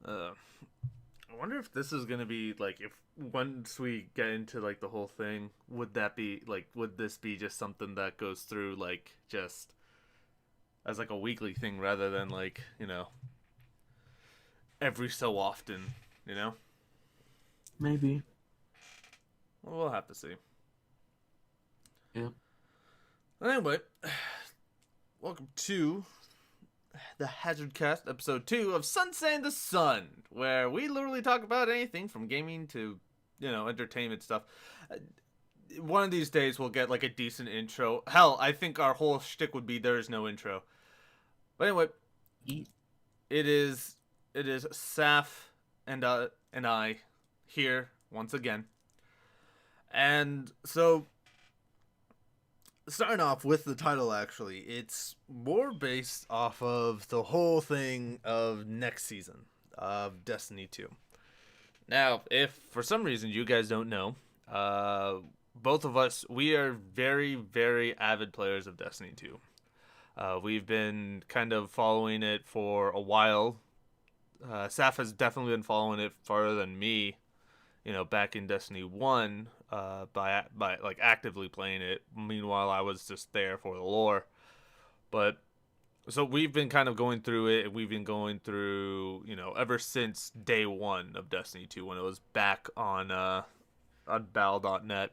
Uh, I wonder if this is gonna be like if once we get into like the whole thing, would this be just something that goes through like just as like a weekly thing rather than like every so often, you know? Maybe. Well, we'll have to see. Yeah. Anyway, welcome to the HZRDCast episode 2 of Sunset and the Sun, where we literally talk about anything from gaming to, entertainment stuff. One of these days we'll get like a decent intro. Hell, I think our whole shtick would be there is no intro. But anyway, Eat. it is Saf and I here once again. And so starting off with the title, actually, it's more based off of the whole thing of next season of Destiny 2. Now, if for some reason you guys don't know, both of us, we are very, very avid players of Destiny 2. We've been kind of following it for a while. Saf has definitely been following it farther than me, back in Destiny 1, by like actively playing it. Meanwhile, I was just there for the lore. But so we've been kind of going through it. We've been going through, ever since day one of Destiny 2 when it was back on Battle.net.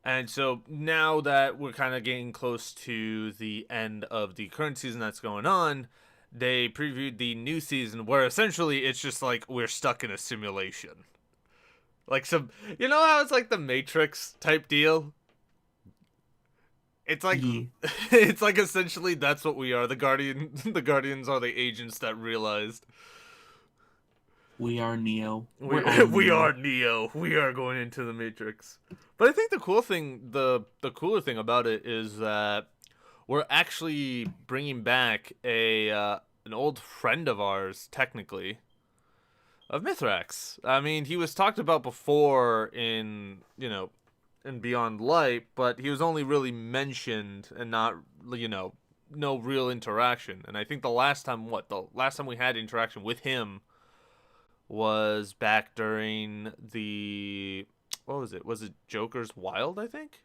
And so now that we're kind of getting close to the end of the current season that's going on, they previewed the new season where essentially it's just like we're stuck in a simulation. Like some, how it's like the Matrix type deal? It's like Yeah. it's like essentially that's what we are. The Guardians are the agents that realized We are Neo. we We're all we Neo. are Neo. We are going into the Matrix. But I think the cooler thing about it is that we're actually bringing back a an old friend of ours, technically, of Mithrax. I mean, he was talked about before in Beyond Light, but he was only really mentioned and not, no real interaction. And I think the last time we had interaction with him was back during the, what was it? Was it Joker's Wild, I think?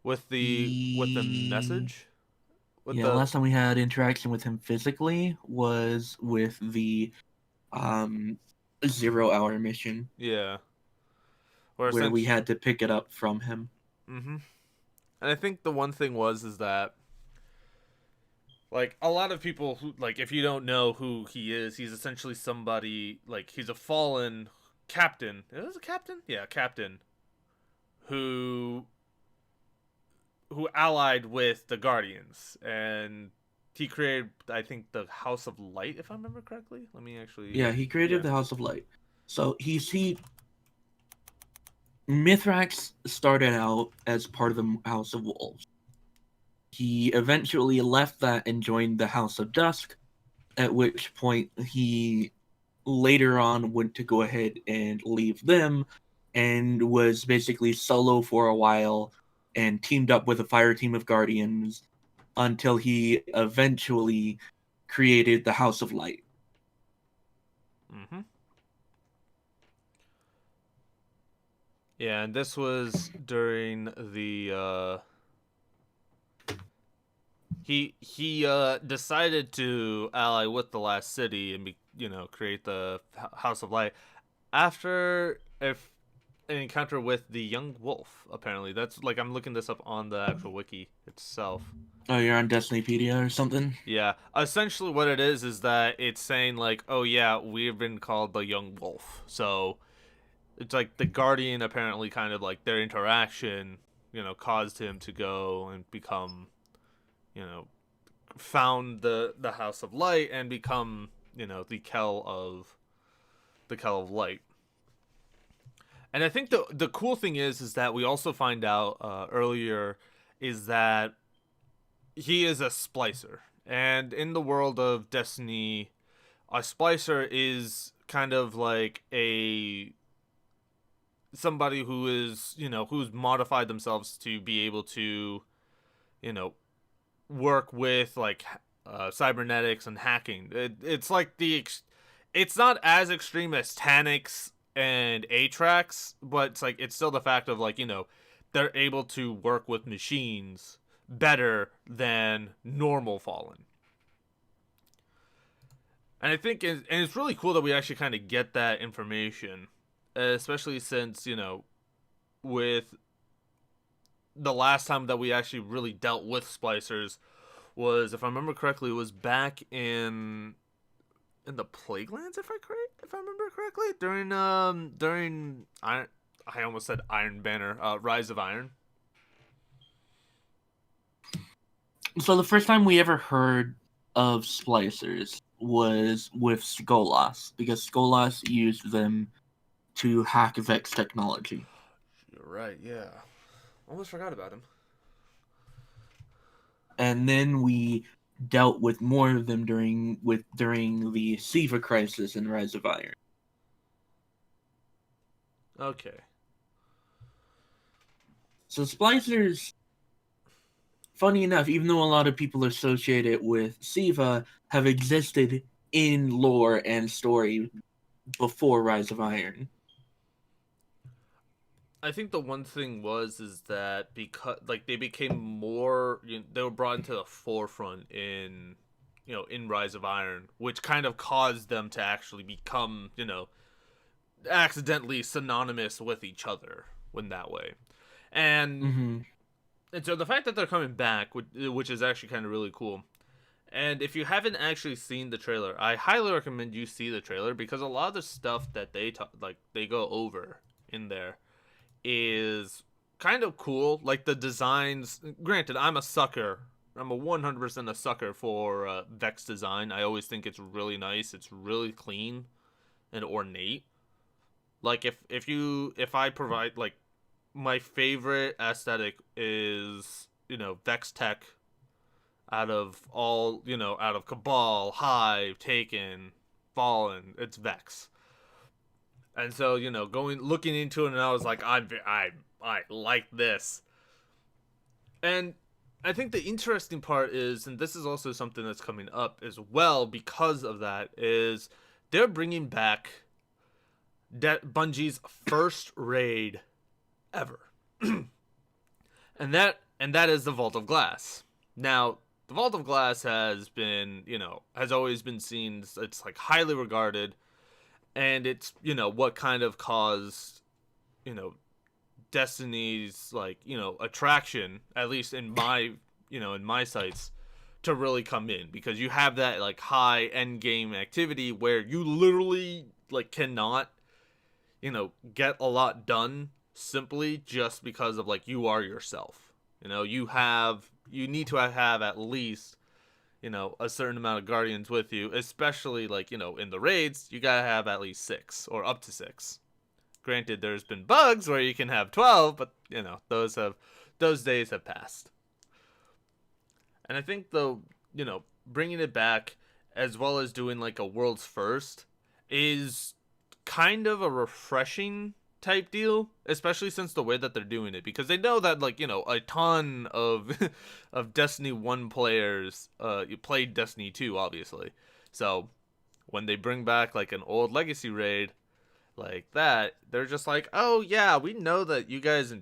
With the E- message? With Yeah, the last time we had interaction with him physically was with the um 0 hour mission Yeah. Or where we essentially, had to pick it up from him. mm-hmm. And I think the one thing is that like a lot of people who, like, if you don't know who he is, he's essentially somebody, like, he's a fallen captain. Is it a captain? Yeah, captain who allied with the Guardians, and he created, I think, the House of Light, if I remember correctly. Let me actually, Yeah, he created yeah. the House of Light. So he Mithrax started out as part of the House of Wolves. He eventually left that and joined the House of Dusk, at which point he later on went to go ahead and leave them and was basically solo for a while and teamed up with a fire team of guardians until he eventually created the House of Light. Mm-hmm. Yeah, and this was during the he decided to ally with the last city and create the House of Light after if an encounter with the young wolf. Apparently, that's like, I'm looking this up on the actual wiki itself. Oh, you're on Destinypedia or something? Yeah, essentially what it is that it's saying like, oh yeah, we've been called the young wolf. So it's like the Guardian apparently kind of like their interaction, caused him to go and become, you know, found the House of Light and become, the Kell of Light. And I think the cool thing is that we also find out earlier is that he is a splicer, and in the world of Destiny, a splicer is kind of like a somebody who is, who's modified themselves to be able to, you know work with like cybernetics and hacking. It's like it's not as extreme as Tanix and Atrax, but it's still the fact of like, they're able to work with machines better than normal Fallen. And I think it's really cool that we actually kind of get that information, especially since, with the last time that we actually really dealt with splicers was, if I remember correctly, it was back in the Plaguelands, if I remember correctly, during Iron, I almost said Iron Banner, Rise of Iron. So the first time we ever heard of splicers was with Skolas, because Skolas used them to hack Vex technology. You're right, yeah. Almost forgot about him. And then we dealt with more of them during the Siva crisis in Rise of Iron. Okay. So splicers, funny enough, even though a lot of people associate it with Siva, have existed in lore and story before Rise of Iron. I think the one thing is that because they became more, they were brought into the forefront in Rise of Iron, which kind of caused them to actually become accidentally synonymous with each other in that way. And and so the fact that they're coming back, which is actually kind of really cool. And if you haven't actually seen the trailer, I highly recommend you see the trailer, because a lot of the stuff that they go over in there is kind of cool. Like the designs, granted, I'm a 100% a sucker for Vex design. I always think it's really nice. It's really clean and ornate. Like if I provide, like, my favorite aesthetic is, Vex tech out of Cabal, Hive, Taken, Fallen, it's Vex. And so, looking into it, and I was like, I like this. And I think the interesting part is, and this is also something that's coming up as well because of that, is they're bringing back Bungie's first raid ever. and that is the Vault of Glass. Now, the Vault of Glass has always been seen, it's like highly regarded. And it's, what kind of caused, Destiny's, attraction, at least in my sights, to really come in. Because you have that, high end game activity where you literally, cannot, get a lot done simply just because of, you are yourself. You need to have at least, a certain amount of guardians with you, especially in the raids, you gotta have at least 6 or up to 6. Granted, there's been bugs where you can have 12, but those days have passed. And I think though, bringing it back as well as doing a world's first is kind of a refreshing type deal, especially since the way that they're doing it, because they know that a ton of of Destiny 1 players you played Destiny 2, obviously. So when they bring back an old legacy raid like that, they're just like, oh yeah, we know that you guys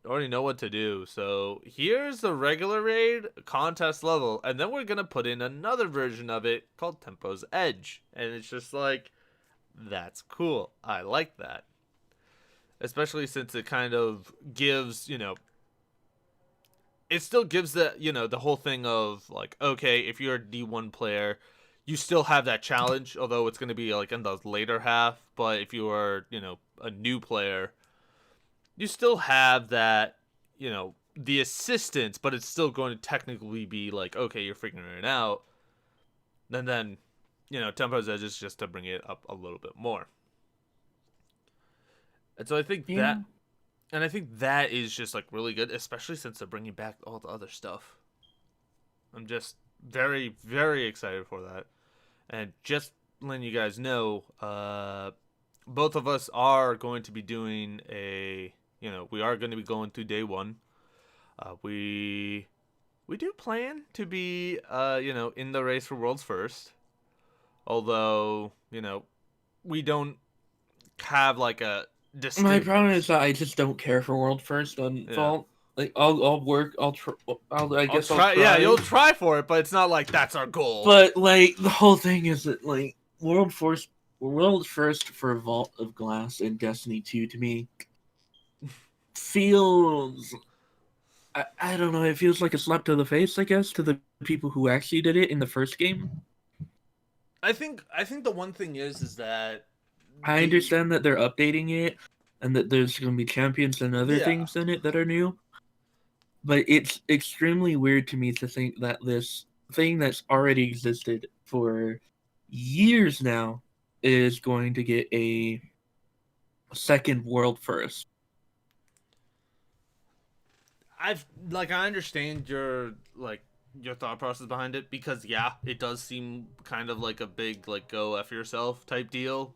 already know what to do, so here's the regular raid contest level, and then we're gonna put in another version of it called Tempo's Edge. And it's just that's cool. I like that. Especially since it kind of gives, it still gives the whole thing of okay, if you're a D1 player, you still have that challenge, although it's going to be in the later half. But if you are, a new player, you still have that, the assistance, but it's still going to technically be okay, you're figuring it out. And then, Tempo's Edge is just to bring it up a little bit more. And so I think that is just really good, especially since they're bringing back all the other stuff. I'm just very, very excited for that. And just letting you guys know, both of us are going to be doing we are going to be going through day 1. We we do plan to be, in the race for world's first. Although, we don't have like a My distinct. problem is that I just don't care for World First on Yeah. Vault. Like I'll work. I I'll guess I'll try. try. Yeah, you'll try for it, but it's not like that's our goal. But like the whole thing is that like World First for Vault of Glass in Destiny 2 to me feels. I don't know. It feels like a slap to the face, I guess, to the people who actually did it in the first game. I think the one thing is that I understand that they're updating it and that there's going to be champions and other yeah. things in it that are new. But it's extremely weird to me to think that this thing that's already existed for years now is going to get a second world first. I understand your thought process behind it, because yeah, it does seem kind of like a big like go F yourself type deal.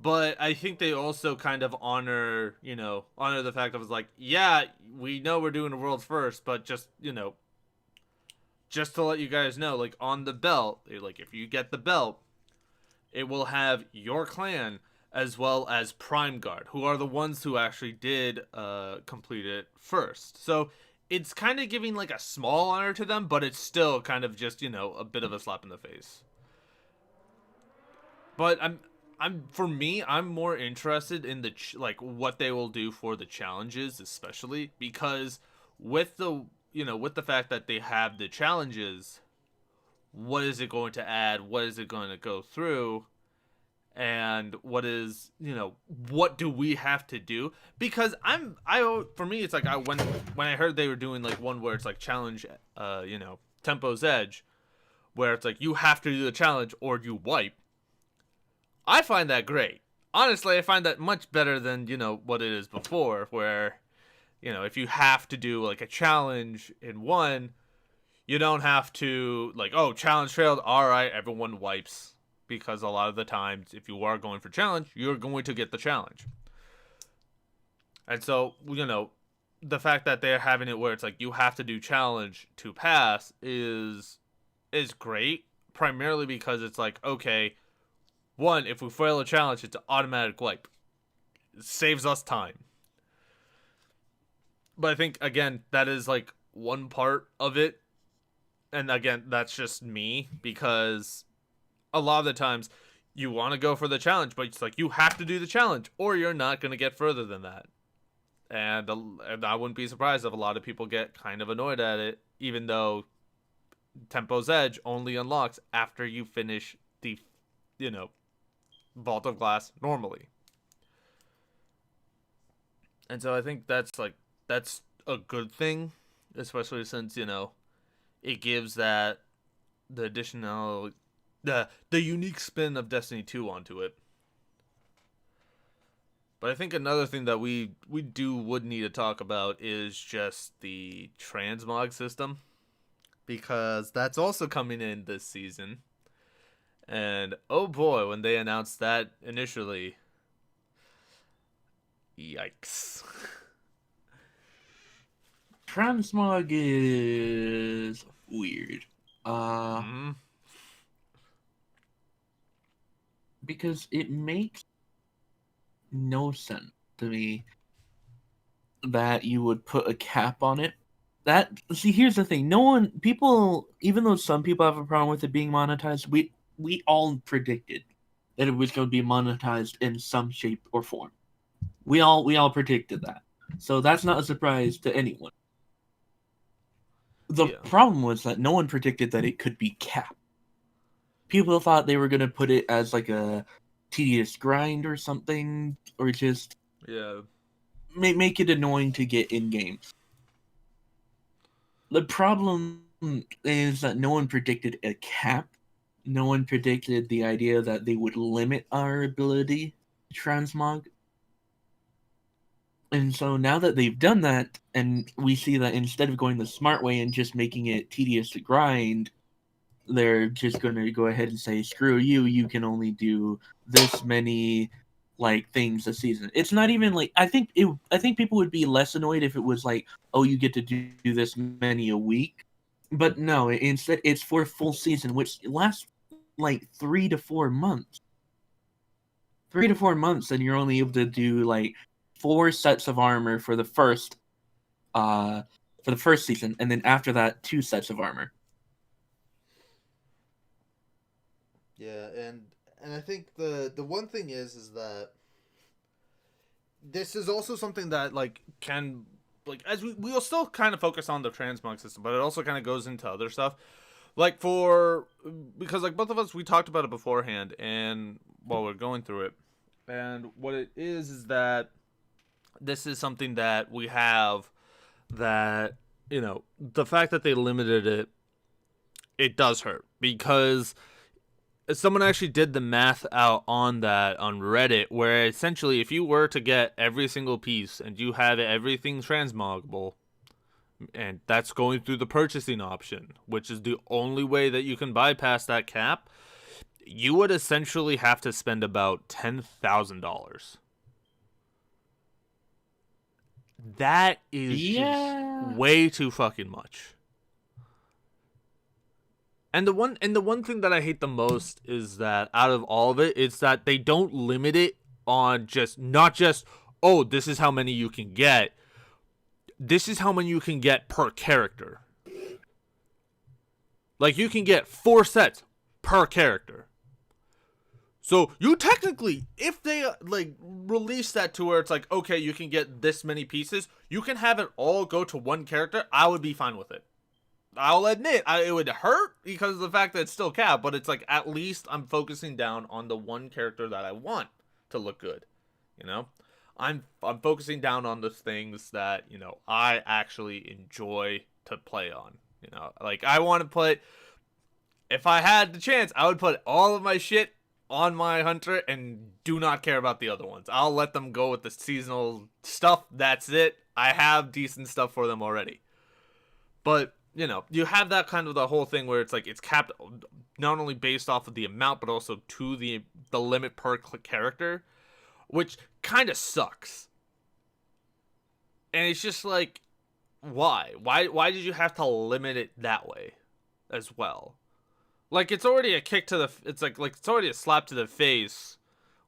But I think they also kind of honor the fact of it's like, yeah, we know we're doing a world's first, but just to let you guys know, like on the belt, like if you get the belt, it will have your clan as well as Prime Guard, who are the ones who actually did complete it first. So it's kind of giving like a small honor to them, but it's still kind of just a bit of a slap in the face. But for me, I'm more interested in like what they will do for the challenges, especially because with the fact that they have the challenges, what is it going to add? What is it going to go through? And what do we have to do? Because for me, it's like when I heard they were doing like one where it's like challenge, Tempo's Edge, where it's like you have to do the challenge or you wipe. I find that great. Honestly, I find that much better than what it is before, where if you have to do like a challenge in one, you don't have to like, oh, challenge failed, all right, everyone wipes. Because a lot of the times, if you are going for challenge, you're going to get the challenge. And so, the fact that they're having it where it's like you have to do challenge to pass is great. Primarily because it's like, okay, one, if we fail a challenge, it's an automatic wipe. It saves us time. But I think, again, that is like one part of it. And again, that's just me, because a lot of the times you want to go for the challenge, but it's like you have to do the challenge or you're not going to get further than that. And I wouldn't be surprised if a lot of people get kind of annoyed at it, even though Tempo's Edge only unlocks after you finish the, Vault of Glass normally. And so I think that's a good thing, especially since, it gives that the additional the unique spin of Destiny 2 onto it. But I think another thing that we would need to talk about is just the transmog system, because that's also coming in this season. And oh boy, when they announced that initially, yikes. Transmog is weird. Because it makes no sense to me that you would put a cap on it. Here's the thing. Even though some people have a problem with it being monetized, we all predicted that it was going to be monetized in some shape or form. We all predicted that. So that's not a surprise to anyone. The problem was that no one predicted that it could be capped. People thought they were going to put it as like a tedious grind or something, or just make it annoying to get in games. The problem is that no one predicted a cap. No one predicted the idea that they would limit our ability to transmog. And so now that they've done that, and we see that instead of going the smart way and just making it tedious to grind, they're just going to go ahead and say, screw you, you can only do this many like things this season. It's not even like I think people would be less annoyed if it was like, oh, you get to do this many a week. But no, instead it's for a full season, which lasts like 3 to 4 months. 3 to 4 months, and you're only able to do like 4 sets of armor for the first season, and then after that, 2 sets of armor. Yeah, and I think the one thing is that this is also something that like can like as we'll still kind of focus on the transmog system, but it also kind of goes into other stuff. Like because like both of us we talked about it beforehand and while we're going through it. And what it is that this is something that we have that, you know, the fact that they limited it, it does hurt because someone actually did the math out on that on Reddit, where essentially if you were to get every single piece and you have everything transmoggable, and that's going through the purchasing option, which is the only way that you can bypass that cap, you would essentially have to spend about $10,000. That is just way too fucking much. And the one thing that I hate the most is that out of all of it, it's that they don't limit it on not just, oh, this is how many you can get. This is how many you can get per character. Like, you can get 4 sets per character. So you technically, if they like release that to where it's like, okay, you can get this many pieces, you can have it all go to one character, I would be fine with it. I'll admit, it would hurt because of the fact that it's still capped, but it's like at least I'm focusing down on the one character that I want to look good. You know, I'm focusing down on the things that, you know, I actually enjoy to play on. You know, like I want to put, if I had the chance, I would put all of my shit on my hunter and do not care about the other ones. I'll let them go with the seasonal stuff. That's it. I have decent stuff for them already. But you know, you have that kind of the whole thing where it's like it's capped not only based off of the amount, but also to the limit per character, which kind of sucks. And it's just like, why? Why did you have to limit it that way as well? Like, it's already a kick to the, it's like it's already a slap to the face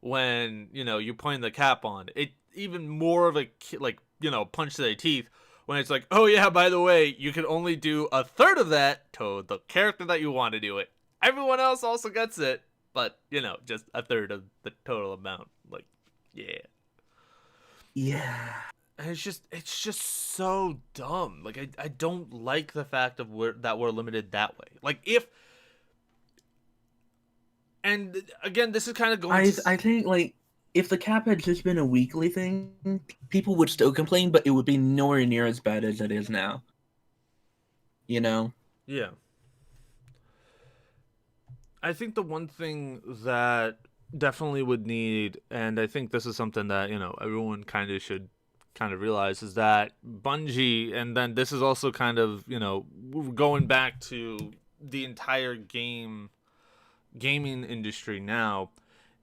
when, you know, you're putting the cap on. It even more of a, like, you know, punch to the teeth when it's like, oh yeah, by the way, you can only do a third of that to the character that you want to do it. Everyone else also gets it, but, you know, just a third of the total amount. Like, yeah. Yeah. And it's just so dumb. Like, I don't like the fact of that we're limited that way. Like, if, and again, this is kind of going I think, like, if the cap had just been a weekly thing, people would still complain, but it would be nowhere near as bad as it is now. You know? Yeah. I think the one thing that definitely would need, and I think this is something that, you know, everyone kind of should kind of realize, is that Bungie, and then this is also kind of, you know, going back to the entire gaming industry now,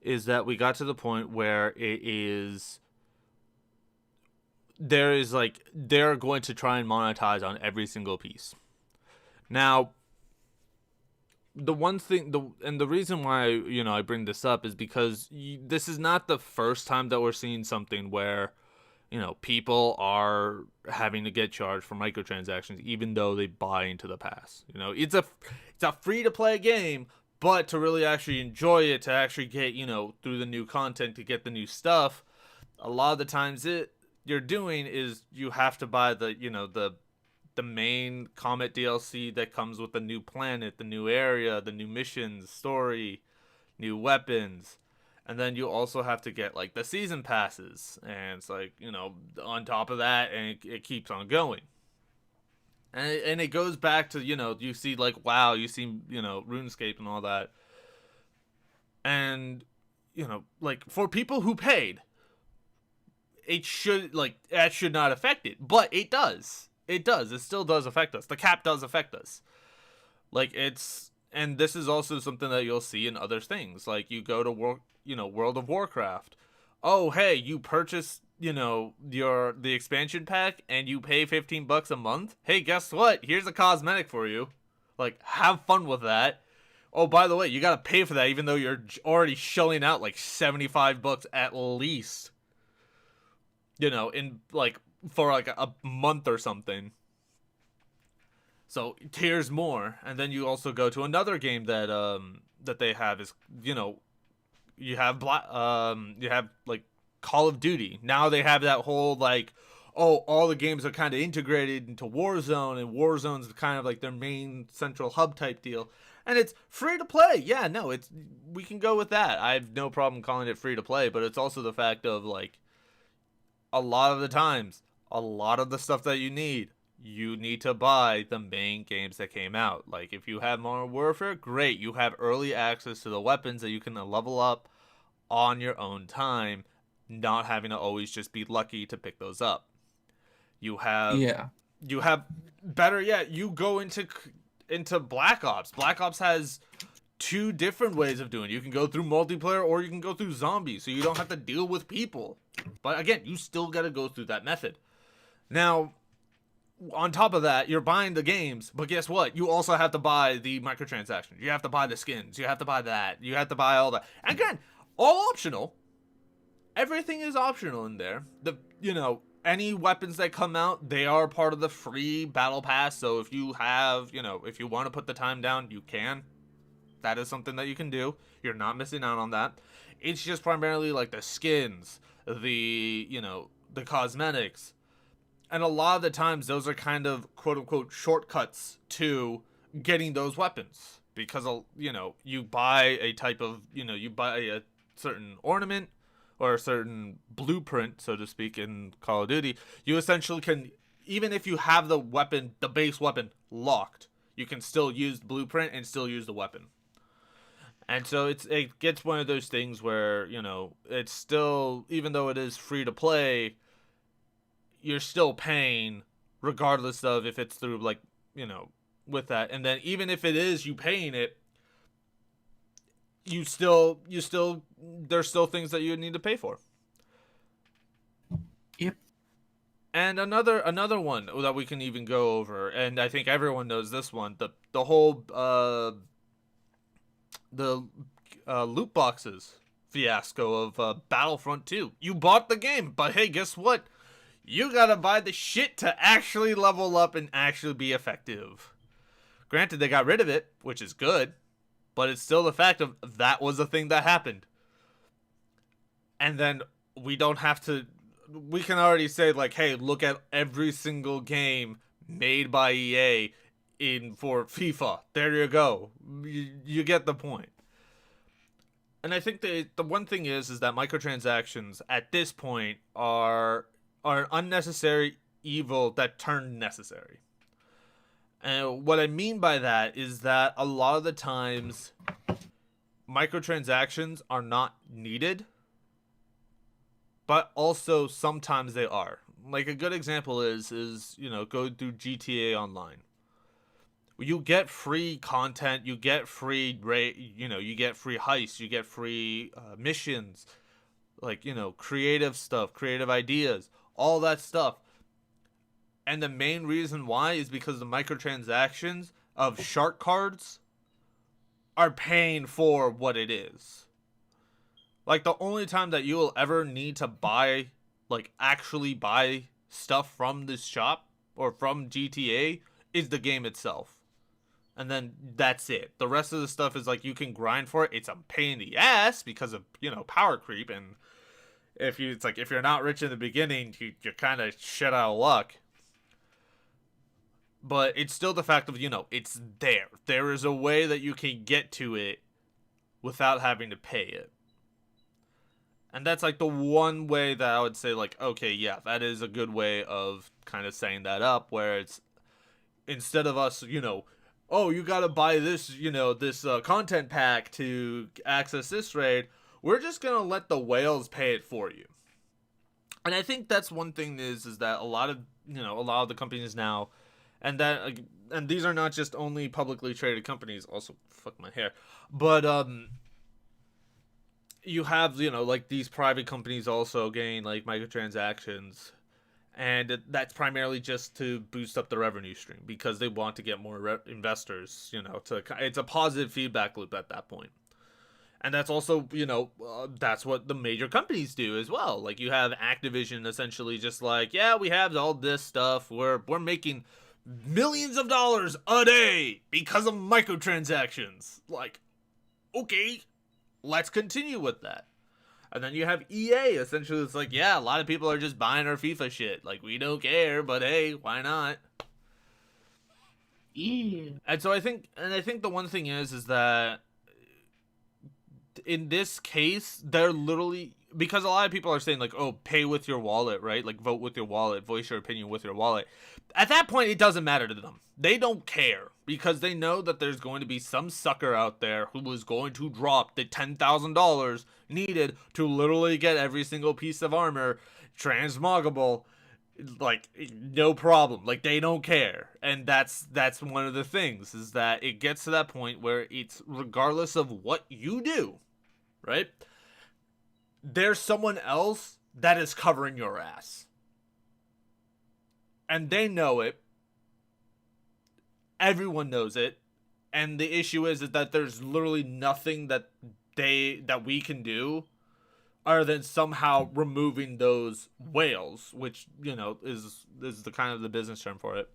is that we got to the point where they're going to try and monetize on every single piece. Now, the one thing, the reason why, you know, I bring this up is because this is not the first time that we're seeing something where, you know, people are having to get charged for microtransactions even though they buy into the pass. You know, it's a free to play game, but to really actually enjoy it, to actually get, you know, through the new content, to get the new stuff, a lot of the times you're doing is you have to buy the, you know, the main Comet DLC that comes with the new planet, the new area, the new missions, story, new weapons. And then you also have to get, like, the season passes. And it's like, you know, on top of that, and it keeps on going. And it goes back to, you know, you see, like, WoW, you see, you know, RuneScape and all that. And, you know, like, for people who paid, it should, like, that should not affect it. But it does. It does. It still does affect us. The cap does affect us. Like, and this is also something that you'll see in other things. Like, you go to World of Warcraft. oh, hey, you purchased, the expansion pack and you pay $15 a month. Hey, guess what? Here's a cosmetic for you. Like, have fun with that. Oh, by the way, you gotta pay for that even though you're already shelling out like $75 at least. In like for like a month or something. So here's more, and then you also go to another game that they have is you have like Call of Duty. Now they have that whole like, oh, all the games are kind of integrated into Warzone, and Warzone's kind of like their main central hub type deal, and it's free to play. Yeah, no, we can go with that. I have no problem calling it free to play, but it's also the fact of like a lot of the times, a lot of the stuff that you need to buy the main games that came out. Like, if you have Modern Warfare, great. You have early access to the weapons that you can level up on your own time, not having to always just be lucky to pick those up. You have, Yeah. better yet, you go into Black Ops. Black Ops has two different ways of doing it. You can go through multiplayer or you can go through zombies, so you don't have to deal with people. But again, you still got to go through that method. Now, on top of that, you're buying the games, but guess what? You also have to buy the microtransactions. You have to buy the skins. You have to buy that. You have to buy all that. And again, all optional. Everything is optional in there. Any weapons that come out, they are part of the free battle pass. So if you if you want to put the time down, you can. That is something that you can do. You're not missing out on that. It's just primarily like the skins, the cosmetics. And a lot of the times those are kind of quote unquote shortcuts to getting those weapons. Because you buy a type of, you buy a certain ornament or a certain blueprint, so to speak, in Call of Duty, you essentially can, even if you have the base weapon locked, you can still use the blueprint and still use the weapon. And so it gets one of those things where, it's still, even though it is free to play, you're still paying regardless of if it's through with that. And then even if it is you paying it, you still there's still things that you need to pay for. Yep. And another one that we can even go over, and I think everyone knows this one, the whole loot boxes fiasco of Battlefront 2. You bought the game, but hey, guess what? You gotta buy the shit to actually level up and actually be effective. Granted, they got rid of it, which is good, but it's still the fact of that was a thing that happened. And then we don't have to, we can already say like, hey, look at every single game made by EA for FIFA. There you go. You get the point. And I think the one thing is that microtransactions at this point are an unnecessary evil that turned necessary. And what I mean by that is that a lot of the times microtransactions are not needed, but also sometimes they are. Like a good example is go through GTA Online. You get free content, you get free you get free heists, you get free missions, creative stuff, creative ideas, all that stuff. And the main reason why is because the microtransactions of shark cards are paying for what it is. Like, the only time that you will ever need to buy, actually buy stuff from this shop or from GTA is the game itself. And then that's it. The rest of the stuff is you can grind for it. It's a pain in the ass because of, power creep. And if you're not rich in the beginning, you're kind of shit out of luck. But it's still the fact of, it's there. There is a way that you can get to it without having to pay it. And that's the one way that I would say okay, yeah, that is a good way of kind of setting that up, where it's instead of us, oh, you gotta buy this, this content pack to access this raid, we're just gonna let the whales pay it for you. And I think that's one thing is that a lot of the companies now, and these are not just only publicly traded companies, also fuck my hair, but you have, like these private companies also gain like microtransactions, and that's primarily just to boost up the revenue stream because they want to get more investors. It's a positive feedback loop at that point. And that's also, that's what the major companies do as well. Like you have Activision essentially just like, yeah, we have all this stuff. We're making millions of dollars a day because of microtransactions. Like, okay, let's continue with that. And then you have EA, essentially, it's like, yeah, a lot of people are just buying our FIFA shit. Like, we don't care, but hey, why not? Yeah. And so I think the one thing is that in this case, they're literally, because a lot of people are saying like, oh, pay with your wallet, right? Like vote with your wallet, voice your opinion with your wallet. At that point, it doesn't matter to them. They don't care because they know that there's going to be some sucker out there who is going to drop the $10,000 needed to literally get every single piece of armor transmoggable. Like, no problem. Like, they don't care. And that's one of the things, is that it gets to that point where it's regardless of what you do, right? There's someone else that is covering your ass. And they know it. Everyone knows it. And the issue is that there's literally nothing that we can do other than somehow removing those whales, which, is the kind of the business term for it.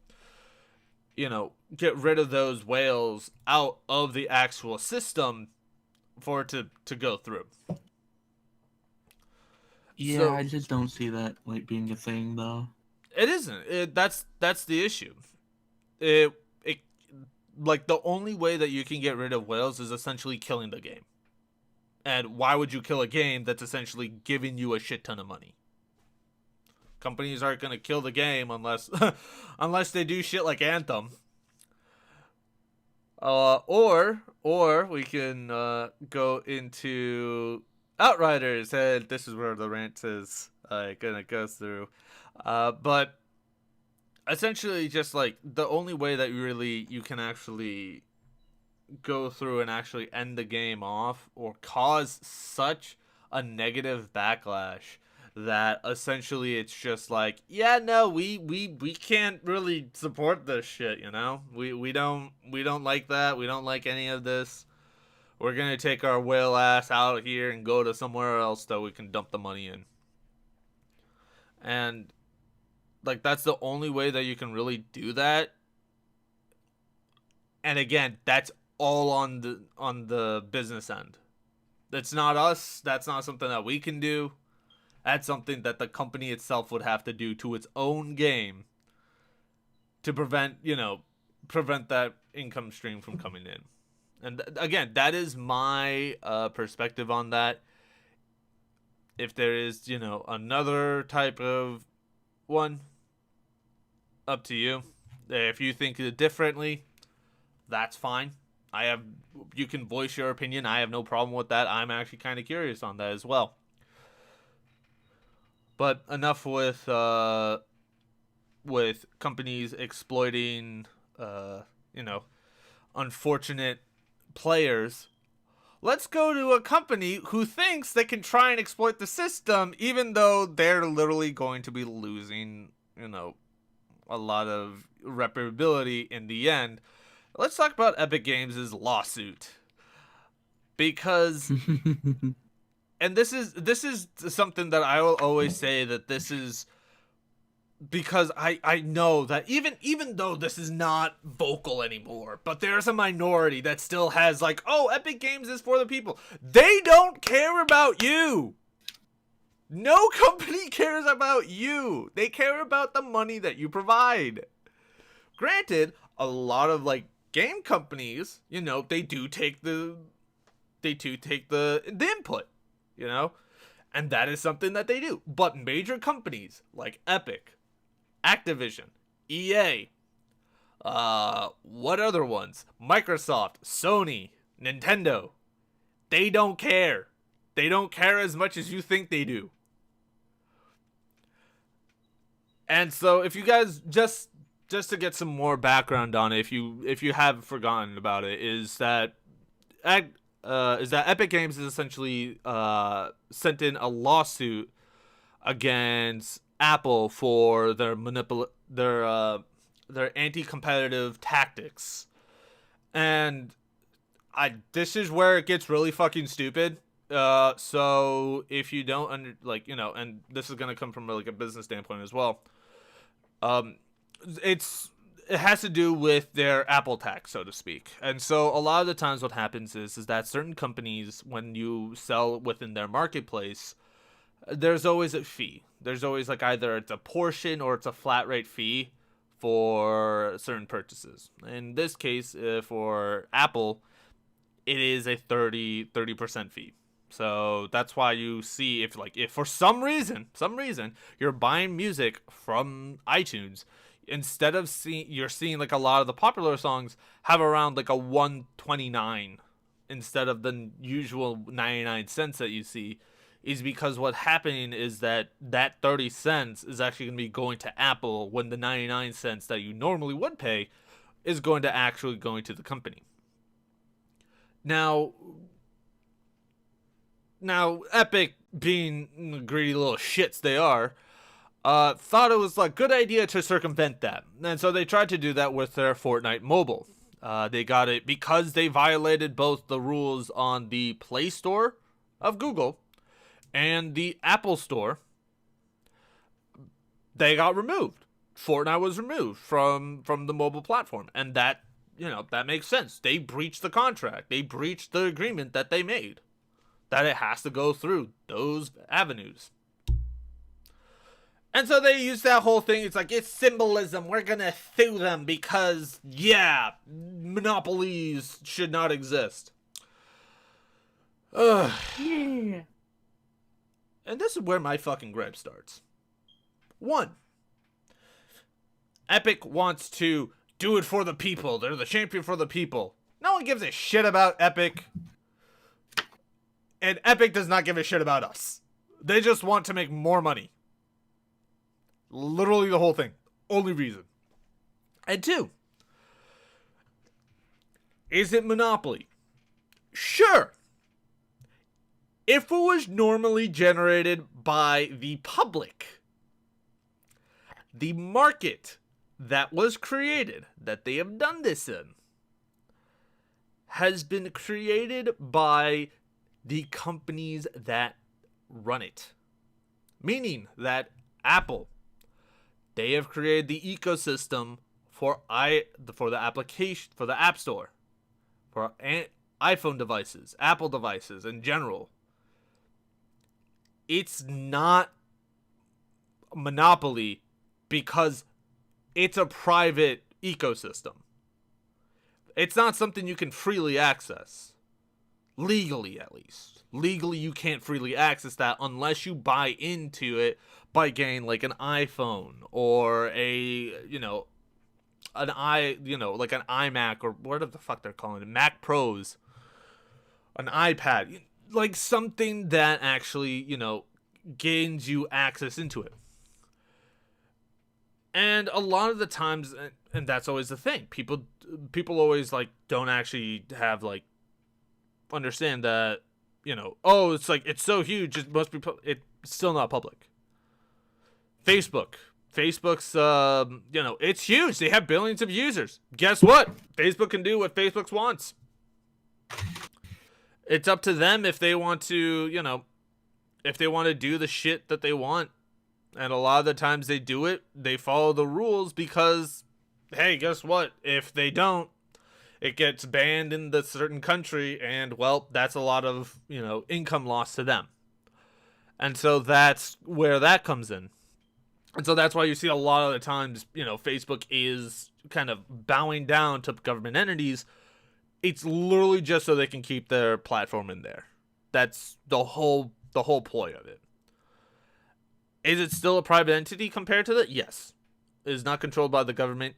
Get rid of those whales out of the actual system for it to go through. Yeah, so, I just don't see that like being a thing though. It isn't. That's the issue. It like the only way that you can get rid of whales is essentially killing the game. And why would you kill a game that's essentially giving you a shit ton of money? Companies aren't going to kill the game unless they do shit like Anthem. Or we can go into Outriders, and this is where the rant is gonna go through. But essentially, just like the only way that you can actually go through and actually end the game off or cause such a negative backlash that essentially it's just like, yeah, no, we can't really support this shit, we don't like that. We don't like any of this. We're gonna take our whale ass out here and go to somewhere else that we can dump the money in. And like that's the only way that you can really do that. And again, that's all on the business end. That's not us. That's not something that we can do. That's something that the company itself would have to do to its own game to prevent that income stream from coming in. And again, that is my perspective on that. If there is, another type of one, up to you. If you think differently, that's fine. You can voice your opinion. I have no problem with that. I'm actually kind of curious on that as well. But enough with companies exploiting, unfortunate players. Let's go to a company who thinks they can try and exploit the system, even though they're literally going to be losing, a lot of reparability in the end. Let's talk about Epic Games' lawsuit. Because and this is something that I will always say, that this is because I know that even though this is not vocal anymore, but there's a minority that still has like, oh, Epic Games is for the people. They don't care about you. No company cares about you. They care about the money that you provide. Granted, a lot of like game companies, they do take the input, and that is something that they do. But major companies like Epic, Activision, EA, what other ones? Microsoft, Sony, Nintendo, they don't care. They don't care as much as you think they do. And so if you guys just to get some more background on it, if you have forgotten about it, is that is that Epic Games is essentially sent in a lawsuit against Apple for their anti-competitive tactics. And this is where it gets really fucking stupid. So if you don't and this is gonna come from like a business standpoint as well. It has to do with their Apple tax, so to speak. And so a lot of the times what happens is that certain companies, when you sell within their marketplace, there's always a fee. There's always like either it's a portion or it's a flat rate fee for certain purchases. In this case, for Apple, it is a 30% fee. So that's why you see if for some reason you're buying music from iTunes, instead of you're seeing like a lot of the popular songs have around like a 129 instead of the usual 99 cents that you see, is because what's happening is that 30 cents is actually going to be going to Apple when the 99 cents that you normally would pay is going to the company. Now Epic, being the greedy little shits they are, thought it was a good idea to circumvent that. And so they tried to do that with their Fortnite Mobile. They got it because they violated both the rules on the Play Store of Google and the Apple Store. They got removed. Fortnite was removed from the mobile platform. And that makes sense. They breached the contract. They breached the agreement that they made, that it has to go through those avenues. And so they use that whole thing. It's like, it's symbolism. We're going to sue them because, monopolies should not exist. Ugh. Yeah. And this is where my fucking gripe starts. 1. Epic wants to do it for the people. They're the champion for the people. No one gives a shit about Epic. And Epic does not give a shit about us. They just want to make more money. Literally the whole thing. Only reason. And 2. Is it monopoly? Sure. If it was normally generated by the public, the market that was created, that they have done this in, has been created by the companies that run it. Meaning that Apple, they have created the ecosystem for the application, for the App Store, for iPhone devices, Apple devices in general. It's not a monopoly because it's a private ecosystem. It's not something you can freely access. Legally, at least. Legally, you can't freely access that unless you buy into it by getting like an iPhone or an iMac, or whatever the fuck they're calling it, Mac Pros, an iPad, like something that actually, gains you access into it. And a lot of the times, and that's always the thing, people always don't actually have understand that, it's so huge, it must be it's still not public. Facebook's it's huge, they have billions of users. Guess what? Facebook can do what Facebook wants. It's up to them if they want to, if they want to do the shit that they want. And a lot of the times they do it, they follow the rules because, hey, guess what? If they don't, it gets banned in the certain country, and, well, that's a lot of, income loss to them. And so that's where that comes in. And so that's why you see a lot of the times, Facebook is kind of bowing down to government entities. It's literally just so they can keep their platform in there. That's the whole ploy of it. Is it still a private entity compared to that? Yes. It is not controlled by the government.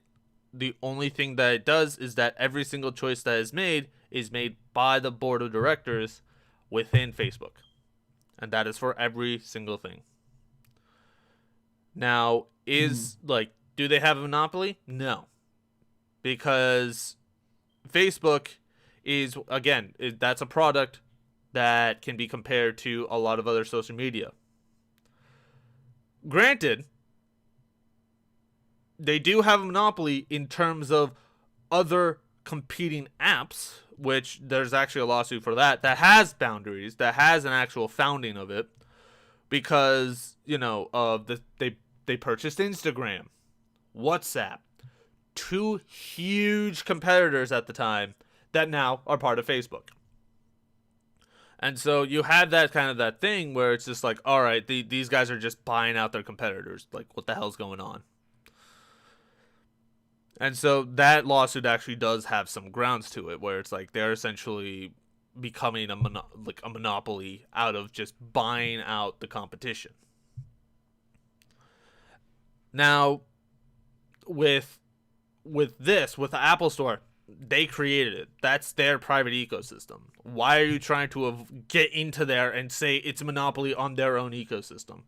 The only thing that it does is that every single choice that is made by the board of directors within Facebook. And that is for every single thing. Now, do they have a monopoly? No. Because Facebook is, again, that's a product that can be compared to a lot of other social media. Granted, they do have a monopoly in terms of other competing apps, which there's actually a lawsuit for that has boundaries, that has an actual founding of it, because they purchased Instagram, WhatsApp, two huge competitors at the time that now are part of Facebook. And so you had that kind of that thing where it's just like, all right, these guys are just buying out their competitors. Like, what the hell's going on? And so that lawsuit actually does have some grounds to it, where it's like they're essentially becoming a monopoly out of just buying out the competition. Now, with the Apple Store, they created it. That's their private ecosystem. Why are you trying to get into there and say it's a monopoly on their own ecosystem?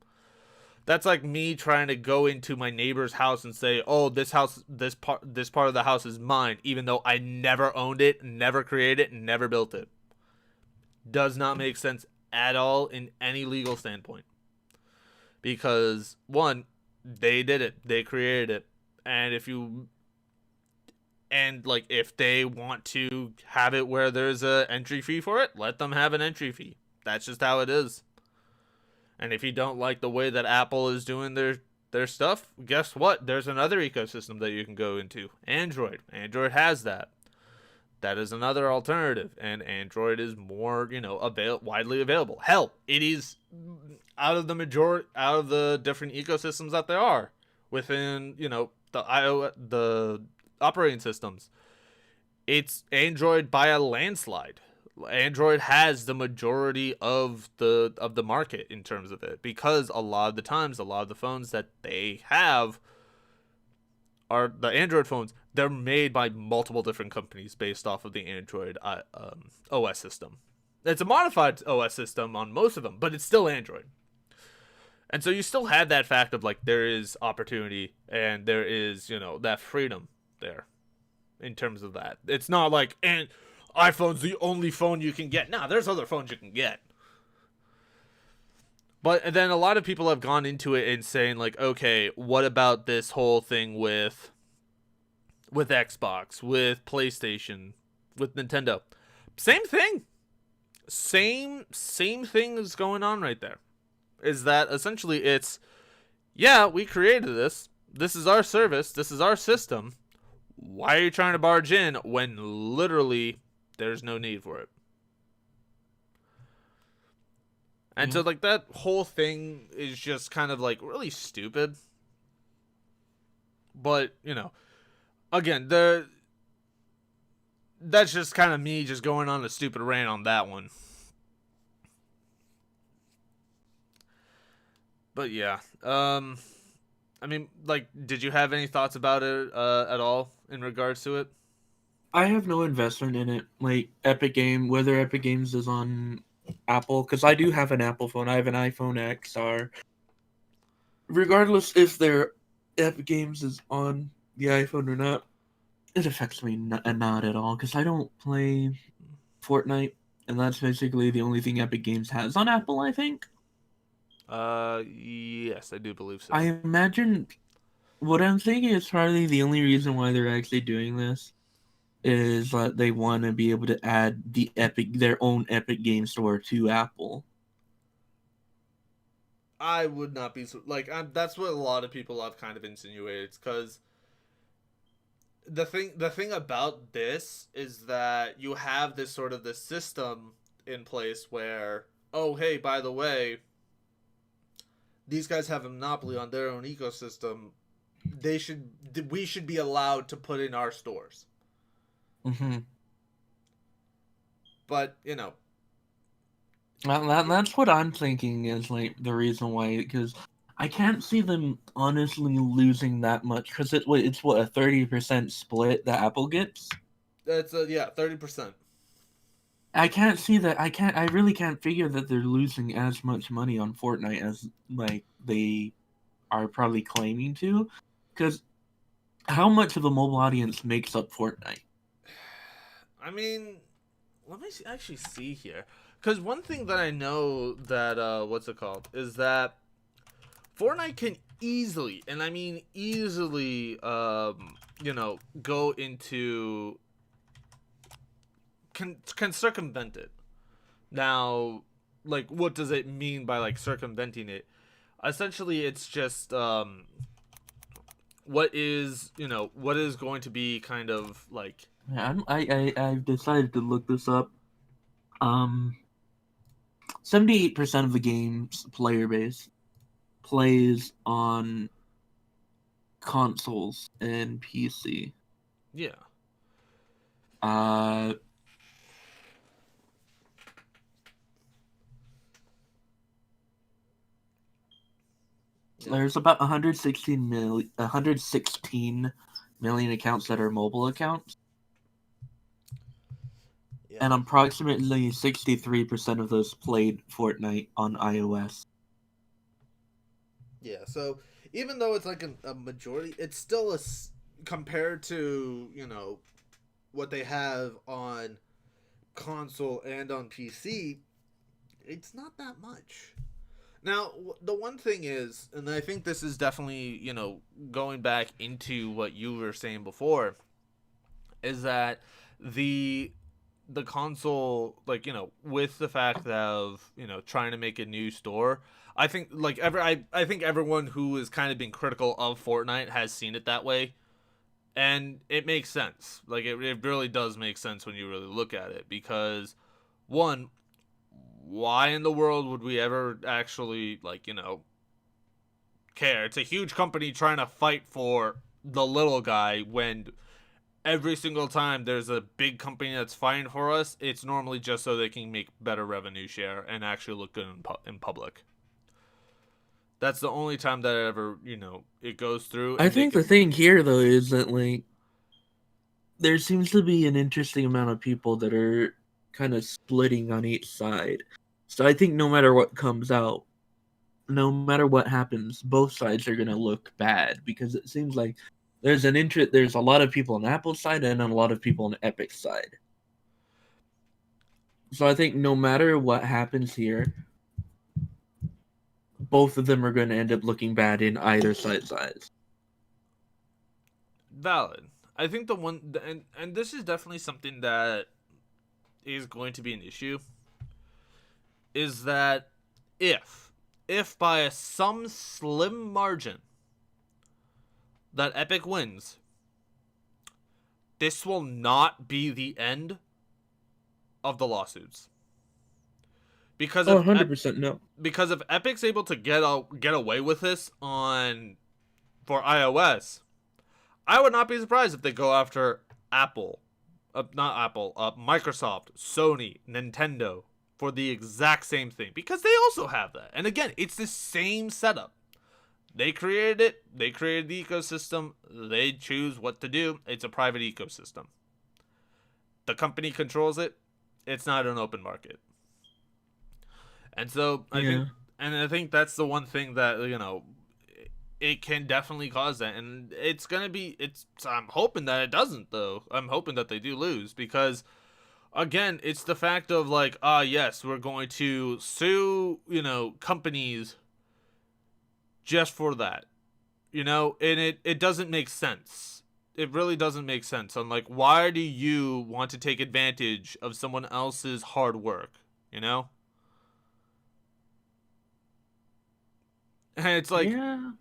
That's like me trying to go into my neighbor's house and say, "Oh, this part of the house is mine," even though I never owned it, never created it, never built it. Does not make sense at all in any legal standpoint. Because one, they did it, they created it, and if they want to have it where there's a entry fee for it, let them have an entry fee. That's just how it is. And if you don't like the way that Apple is doing their stuff, guess what? There's another ecosystem that you can go into. Android. Android has that. That is another alternative. And Android is more, widely available. Hell, it is out of the different ecosystems that there are within, the operating systems. It's Android by a landslide. Android has the majority of the market in terms of it, because a lot of the phones that they have are the Android phones. They're made by multiple different companies based off of the Android OS system. It's a modified OS system on most of them, but it's still Android. And so you still have that fact of like there is opportunity and there is, that freedom there in terms of that. It's not like and iPhone's the only phone you can get. Nah, there's other phones you can get. But then a lot of people have gone into it and saying like, okay, what about this whole thing with Xbox, with PlayStation, with Nintendo? Same thing. Same thing is going on right there. Is that essentially it's, yeah, we created this. This is our service. This is our system. Why are you trying to barge in when literally there's no need for it? And so, like, that whole thing is just kind of, like, really stupid. But, again, that's just kind of me just going on a stupid rant on that one. But, yeah. I mean, like, did you have any thoughts about it at all in regards to it? I have no investment in it. Like whether Epic Games is on Apple, because I do have an Apple phone. I have an iPhone XR. Regardless if their Epic Games is on the iPhone or not, it affects me not at all, because I don't play Fortnite, and that's basically the only thing Epic Games has on Apple, I think. Yes, I do believe so. I imagine what I'm thinking is probably the only reason why they're actually doing this is that they want to be able to add their own Epic Game Store to Apple. I would not be that's what a lot of people have kind of insinuated, because the thing about this is that you have this sort of this system in place where, oh hey, by the way, these guys have a monopoly on their own ecosystem. We should be allowed to put in our stores. Mm-hmm. But that's what I'm thinking is like the reason why, because I can't see them honestly losing that much, because it's what a 30% split that Apple gets. That's 30%. I can't see that. I really can't figure that they're losing as much money on Fortnite as like they are probably claiming to, because how much of the mobile audience makes up Fortnite? I mean, let me actually see here, because one thing that I know that what's it called is that Fortnite can easily, and I mean easily, go into can circumvent it. Now, like, what does it mean by like circumventing it? Essentially, it's just what is going to be kind of like. Yeah, I've decided to look this up. 78% of the game's player base plays on consoles and PC. Yeah. Uh, Yeah. there's about 116 million accounts that are mobile accounts, Yeah. and approximately 63% of those played Fortnite on iOS. Yeah. So even though it's like a majority, it's still compared to what they have on console and on PC. It's not that much. Now, the one thing is, and I think this is definitely, going back into what you were saying before, is that the console, like, with the fact of, trying to make a new store, I think like I think everyone who has kind of been critical of Fortnite has seen it that way. And it makes sense. Like it really does make sense when you really look at it, because one, why in the world would we ever actually like care? It's a huge company trying to fight for the little guy, when every single time there's a big company that's fighting for us, it's normally just so they can make better revenue share and actually look good in public. That's the only time that it ever it goes through. I think the thing here, though, is that like there seems to be an interesting amount of people that are kind of splitting on each side. So I think no matter what comes out, no matter what happens, both sides are going to look bad, because it seems like there's a lot of people on Apple's side and a lot of people on Epic's side. So I think no matter what happens here, both of them are going to end up looking bad in either side's eyes. Valid. I think the one, and this is definitely something that is going to be an issue, is that if by some slim margin that Epic wins, this will not be the end of the lawsuits. Because 100% no. Because if Epic's able to get away with this for iOS, I would not be surprised if they go after Microsoft, Sony, Nintendo for the exact same thing, because they also have that. And again, it's the same setup. They created it. They created the ecosystem. They choose what to do. It's a private ecosystem. The company controls it. It's not an open market. And so I think that's the one thing that it can definitely cause that, and I'm hoping that it doesn't, though. I'm hoping that they do lose, because again, it's the fact of like, yes, we're going to sue companies just for that, and it doesn't make sense. It really doesn't make sense. I'm like, why do you want to take advantage of someone else's hard work? And it's like,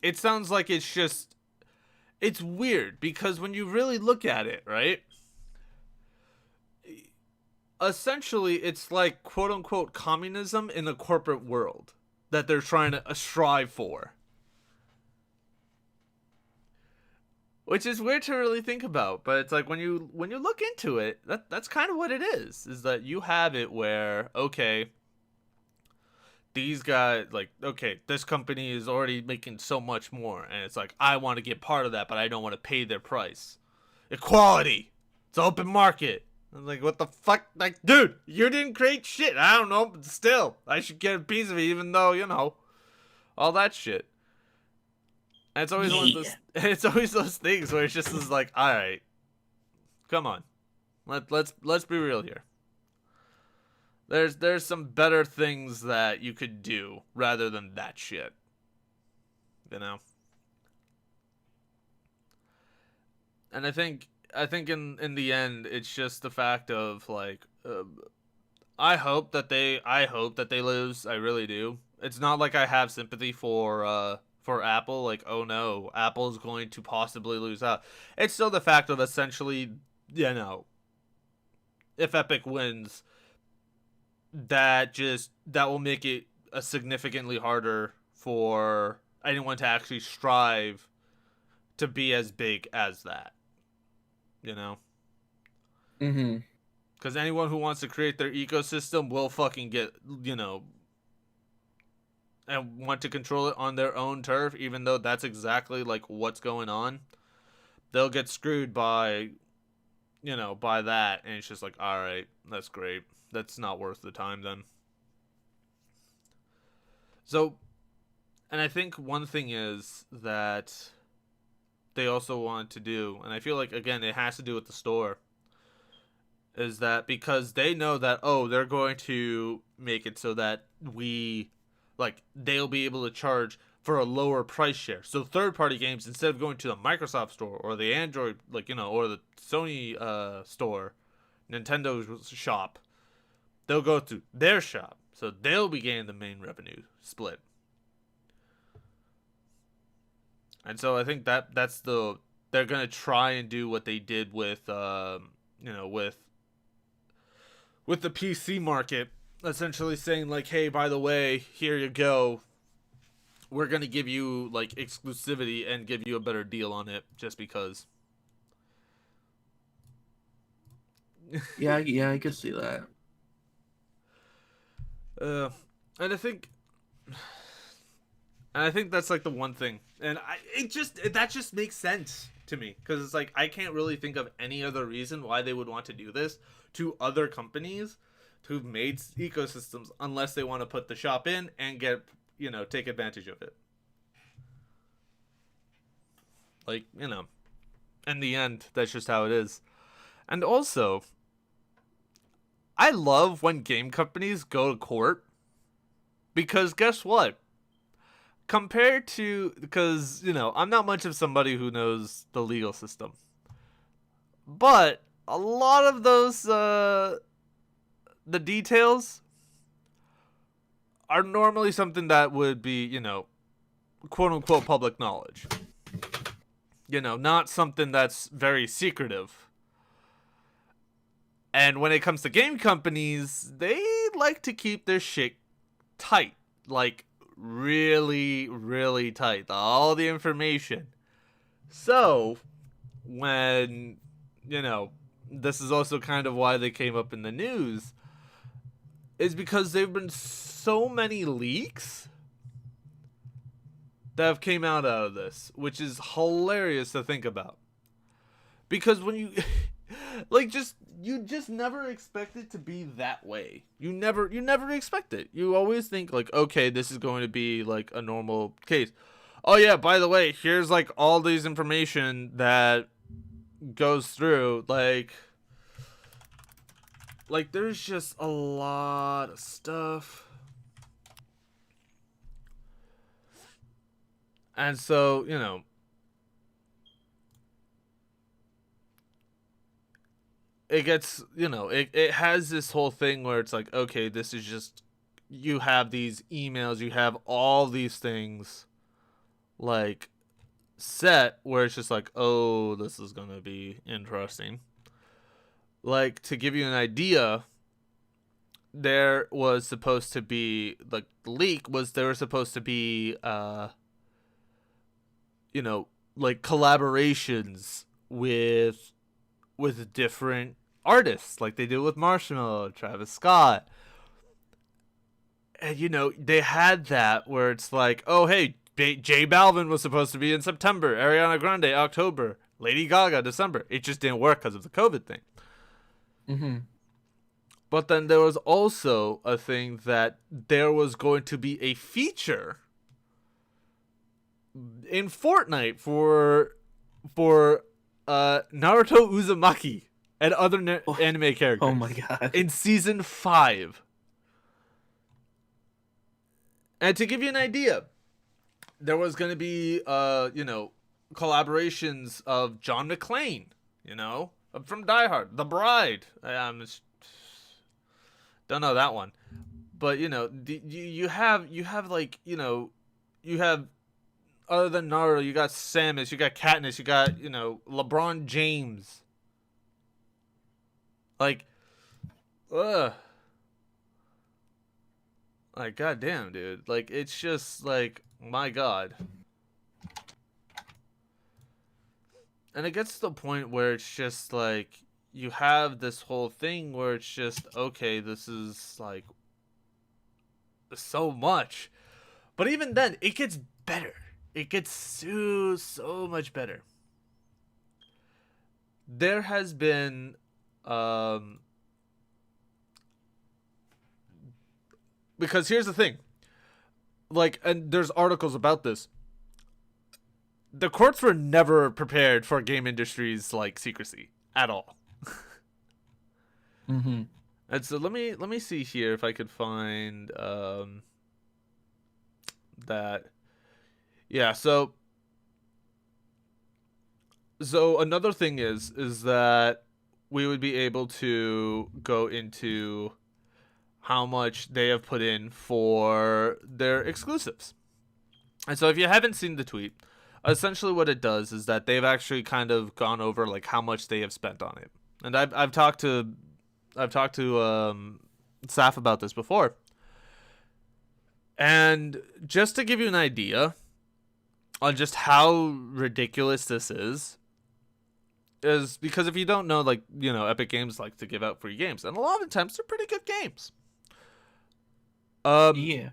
It sounds like it's weird, because when you really look at it, right? Essentially, it's like quote unquote communism in the corporate world that they're trying to strive for. Which is weird to really think about, but it's like when you look into it, that's kind of what it is that you have it where, okay, these guys, like, okay, this company is already making so much more, and it's like, I want to get part of that, but I don't want to pay their price. Equality! It's open market! I'm like, what the fuck? Like, dude, you didn't create shit. I don't know, but still, I should get a piece of it, even though, all that shit. And it's always it's always those things where it's just like, all right, come on, let's be real here. There's some better things that you could do rather than that shit. You know? And I think in the end it's just the fact of like I hope that they lose. I really do. It's not like I have sympathy for Apple. Like, oh no, Apple's going to possibly lose out. It's still the fact of essentially, if Epic wins, that will make it a significantly harder for anyone to actually strive to be as big as that. You know? Mm-hmm. Because anyone who wants to create their ecosystem will fucking get, and want to control it on their own turf, even though that's exactly like what's going on. They'll get screwed by that, and it's just like, all right, that's great. That's not worth the time then. So, and I think one thing is that they also want to do, and I feel like, again, it has to do with the store, is that because they know that, oh, they're going to make it so that they'll be able to charge for a lower price share. So third-party games, instead of going to the Microsoft store or the Android, or the Sony store, Nintendo's shop, they'll go to their shop. So they'll be getting the main revenue split. And so I think that's they're going to try and do what they did with with the PC market, essentially saying like, hey, by the way, here you go. We're going to give you like exclusivity and give you a better deal on it just because. Yeah, I could see that. And I think that's like the one thing. And that just makes sense to me, because it's like I can't really think of any other reason why they would want to do this to other companies who've made ecosystems unless they want to put the shop in and take advantage of it. Like, in the end, that's just how it is. And also, I love when game companies go to court, because guess what? Compared to, because, I'm not much of somebody who knows the legal system. But a lot of those, the details are normally something that would be, quote unquote public knowledge. Not something that's very secretive. And when it comes to game companies, they like to keep their shit tight. Like, really, really tight. All the information. So, when, this is also kind of why they came up in the news, is because there have been so many leaks that have came out of this, which is hilarious to think about. Because when you you just never expect it to be that way. You never expect it. You always think like, okay, this is going to be like a normal case. Oh yeah, by the way, here's like all these information that goes through, like there's just a lot of stuff. And so, it gets, it has this whole thing where it's like, okay, this is just, you have these emails, you have all these things like set where it's just like, oh, this is going to be interesting. Like, to give you an idea, there was supposed to be, like, the leak was there were supposed to be, like collaborations with different artists, like they did with Marshmello, Travis Scott. And, they had that where it's like, oh, hey, J Balvin was supposed to be in September, Ariana Grande, October, Lady Gaga, December. It just didn't work because of the COVID thing. Mm-hmm. But then there was also a thing that there was going to be a feature in Fortnite for Naruto Uzumaki and other anime characters. Oh my god. In season 5 And to give you an idea, there was going to be, collaborations of John McClane, from Die Hard, The Bride. Don't know that one. But, you have like, you have, other than Naruto, you got Samus, you got Katniss, you got, LeBron James. Like, ugh. Like, goddamn, dude. Like, it's just, like, my god. And it gets to the point where it's just, like, you have this whole thing where it's just, okay, this is, like, so much. But even then, it gets better. It gets so much better. There has been, because here's the thing. Like, and there's articles about this. The courts were never prepared for game industry's, like, secrecy at all. Mm-hmm. And so let me see here if I could find that. Yeah, so another thing is that we would be able to go into how much they have put in for their exclusives. And so if you haven't seen the tweet, essentially what it does is that they've actually kind of gone over like how much they have spent on it. And I've talked to Saf about this before. And just to give you an idea on just how ridiculous this is because if you don't know, like, Epic Games like to give out free games, and a lot of the times they're pretty good games. Yeah.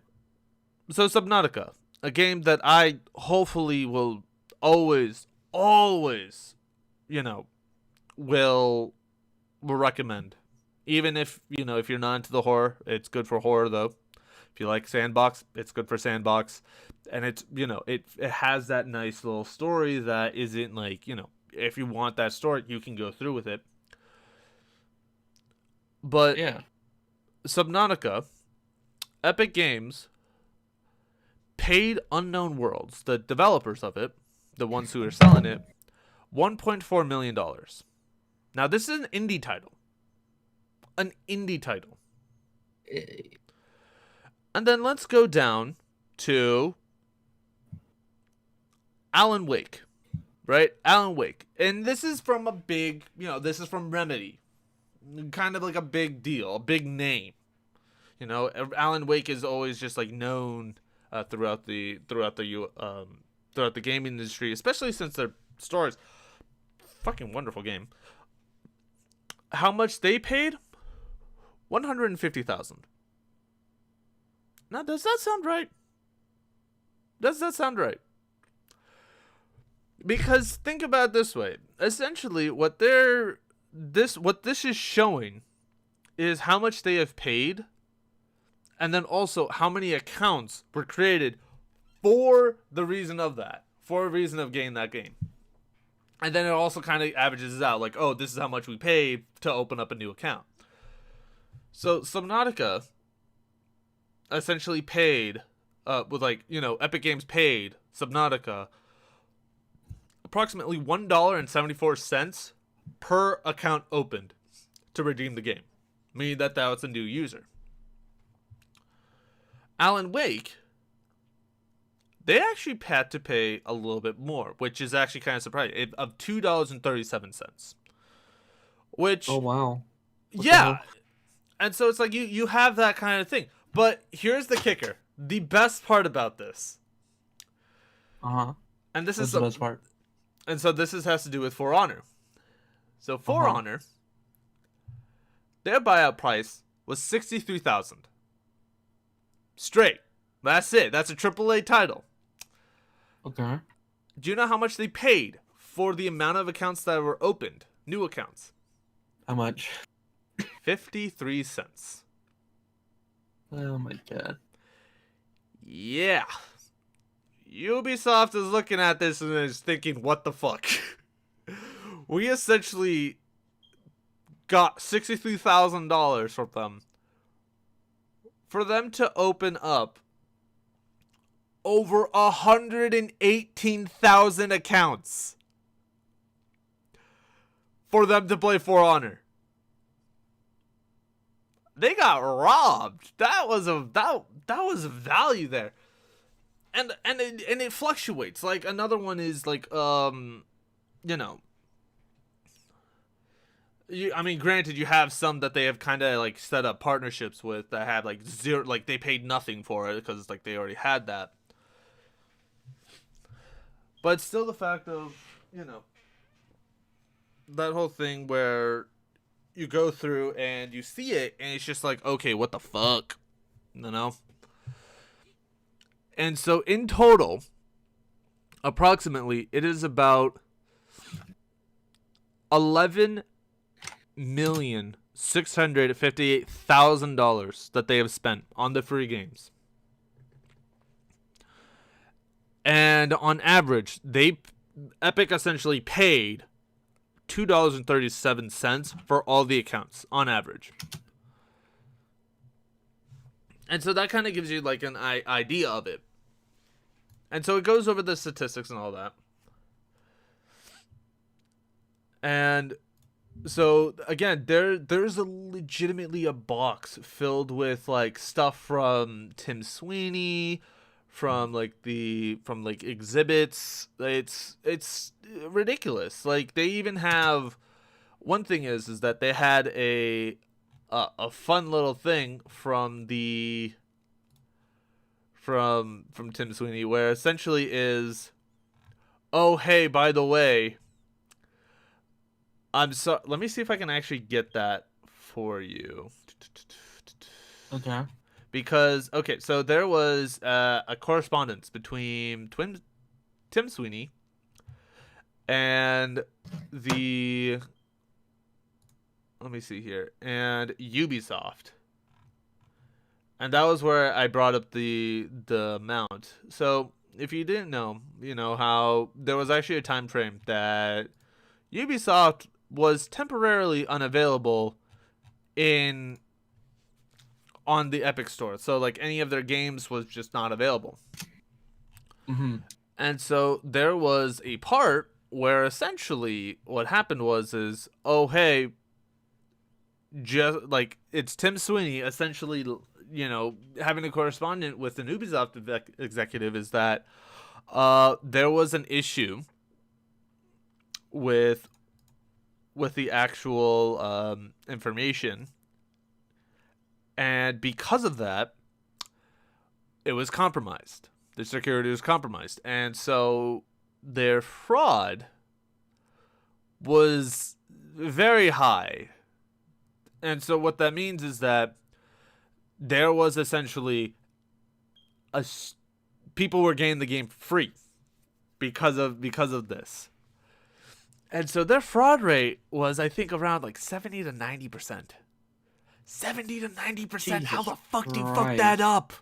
So Subnautica, a game that I hopefully will always, will recommend. Even if, if you're not into the horror, it's good for horror though. If you like sandbox, it's good for sandbox. And it's, it has that nice little story that isn't like, if you want that story, you can go through with it. But yeah, Subnautica, Epic Games paid Unknown Worlds, the developers of it, the ones who are selling it, $1.4 million. Now, this is an indie title. An indie title. And then let's go down to Alan Wake. Right? Alan Wake. And this is from a big, this is from Remedy. Kind of like a big deal, a big name. Alan Wake is always just like known throughout the gaming industry, especially since their stories. Fucking wonderful game. How much they paid? $150,000. Now, does that sound right? Does that sound right? Because think about it this way. Essentially, what this is showing is how much they have paid, and then also how many accounts were created for the reason of that, for a reason of getting that game. And then it also kind of averages out, like, oh, this is how much we paid to open up a new account. So Subnautica essentially paid, Epic Games paid Subnautica approximately $1.74 per account opened to redeem the game, meaning that was a new user. Alan Wake, they actually had to pay a little bit more, which is actually kind of surprising, of $2.37. Which, oh wow, yeah, and so it's like you have that kind of thing. But here's the kicker: the best part about this, and this is the best part. And so this has to do with For Honor. So For Honor, their buyout price was $63,000. Straight. That's it. That's a AAA title. Okay. Do you know how much they paid for the amount of accounts that were opened? New accounts. How much? 53 cents. Oh my god. Yeah. Ubisoft is looking at this and is thinking, what the fuck? We essentially got $63,000 from them for them to open up over 118,000 accounts for them to play For Honor. They got robbed. That was a value there. And it fluctuates. Like another one is like I mean, granted, you have some that they have kind of like set up partnerships with that have like zero, like they paid nothing for it because like they already had that. But still, the fact of that whole thing where you go through and you see it and it's just like, okay, what the fuck, And so in total, approximately, it is about $11,658,000 that they have spent on the free games. And on average, Epic essentially paid $2.37 for all the accounts on average. And so that kind of gives you like an idea of it. And so it goes over the statistics and all that. And so again, there's legitimately a box filled with like stuff from Tim Sweeney, from exhibits. It's ridiculous. Like they even have one thing is that they had a fun little thing from Tim Sweeney where essentially is, oh hey, by the way, let me see if I can actually get that for you. Okay. Because so there was a correspondence between Tim Sweeney and let me see here, and Ubisoft. And that was where I brought up the amount. So if you didn't know, how there was actually a time frame that Ubisoft was temporarily unavailable on the Epic Store. So like any of their games was just not available. Mm-hmm. And so there was a part where essentially what happened is, oh hey, just like it's Tim Sweeney essentially, having a correspondent with an Ubisoft executive is that there was an issue with the actual information, and because of that, it was compromised. The security was compromised, and so their fraud was very high. And so what that means is that there was essentially people were getting the game free because of this. And so their fraud rate was, I think, around like 70 to 90%. 70 to 90%. How the fuck do you fuck that up?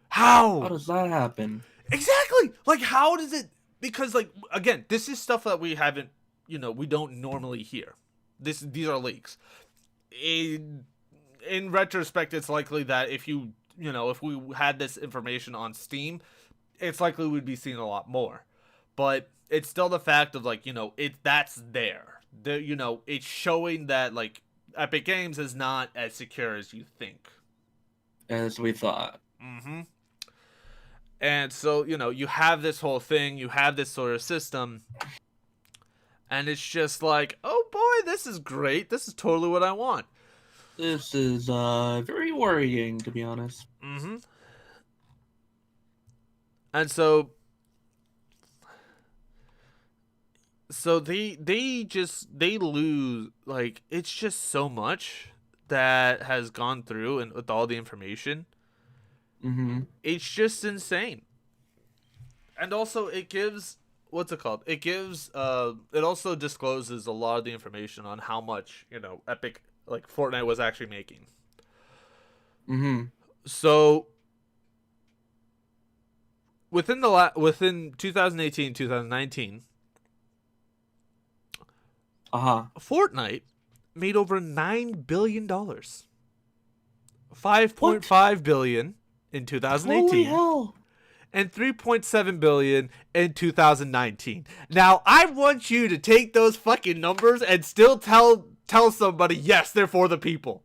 How does that happen? Exactly. Like, how does it? Because, like, again, this is stuff that we haven't, we don't normally hear. These are leaks. In retrospect, it's likely that if if we had this information on Steam, it's likely we'd be seeing a lot more. But it's still the fact of like, that's there. It's showing that like Epic Games is not as secure as you think. As we thought. Mm-hmm. And so, you have this whole thing, you have this sort of system, and it's just like, oh boy, this is great. This is totally what I want. This is very worrying, to be honest. Mm-hmm. And so they lose, like, it's just so much that has gone through and with all the information. Mm-hmm. It's just insane. And also it gives, what's it called? It gives, it also discloses a lot of the information on how much, Epic, like, Fortnite was actually making. Mm-hmm. So within 2018, 2019, Fortnite made over $9 billion. $5.5 billion in 2018. Holy hell. and 3.7 billion in 2019. Now, I want you to take those fucking numbers and still tell somebody, yes, they're for the people.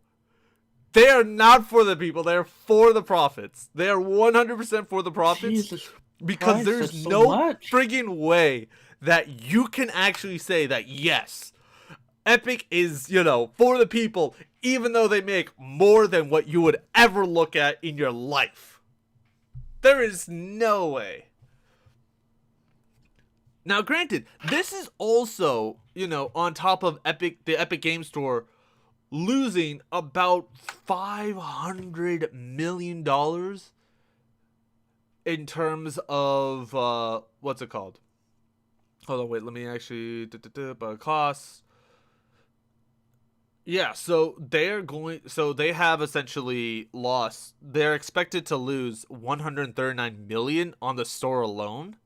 They are not for the people. They're for the profits. They are 100% for the profits. Jesus because Christ, there's that's so no much. friggin' way that you can actually say that, yes, Epic is, for the people, even though they make more than what you would ever look at in your life. There is no way. Now, granted, this is also, on top of the Epic Game Store losing about $500 million in terms of, what's it called? Hold on, wait, let me actually, costs. Yeah, so they have essentially lost, they're expected to lose 139 million on the store alone,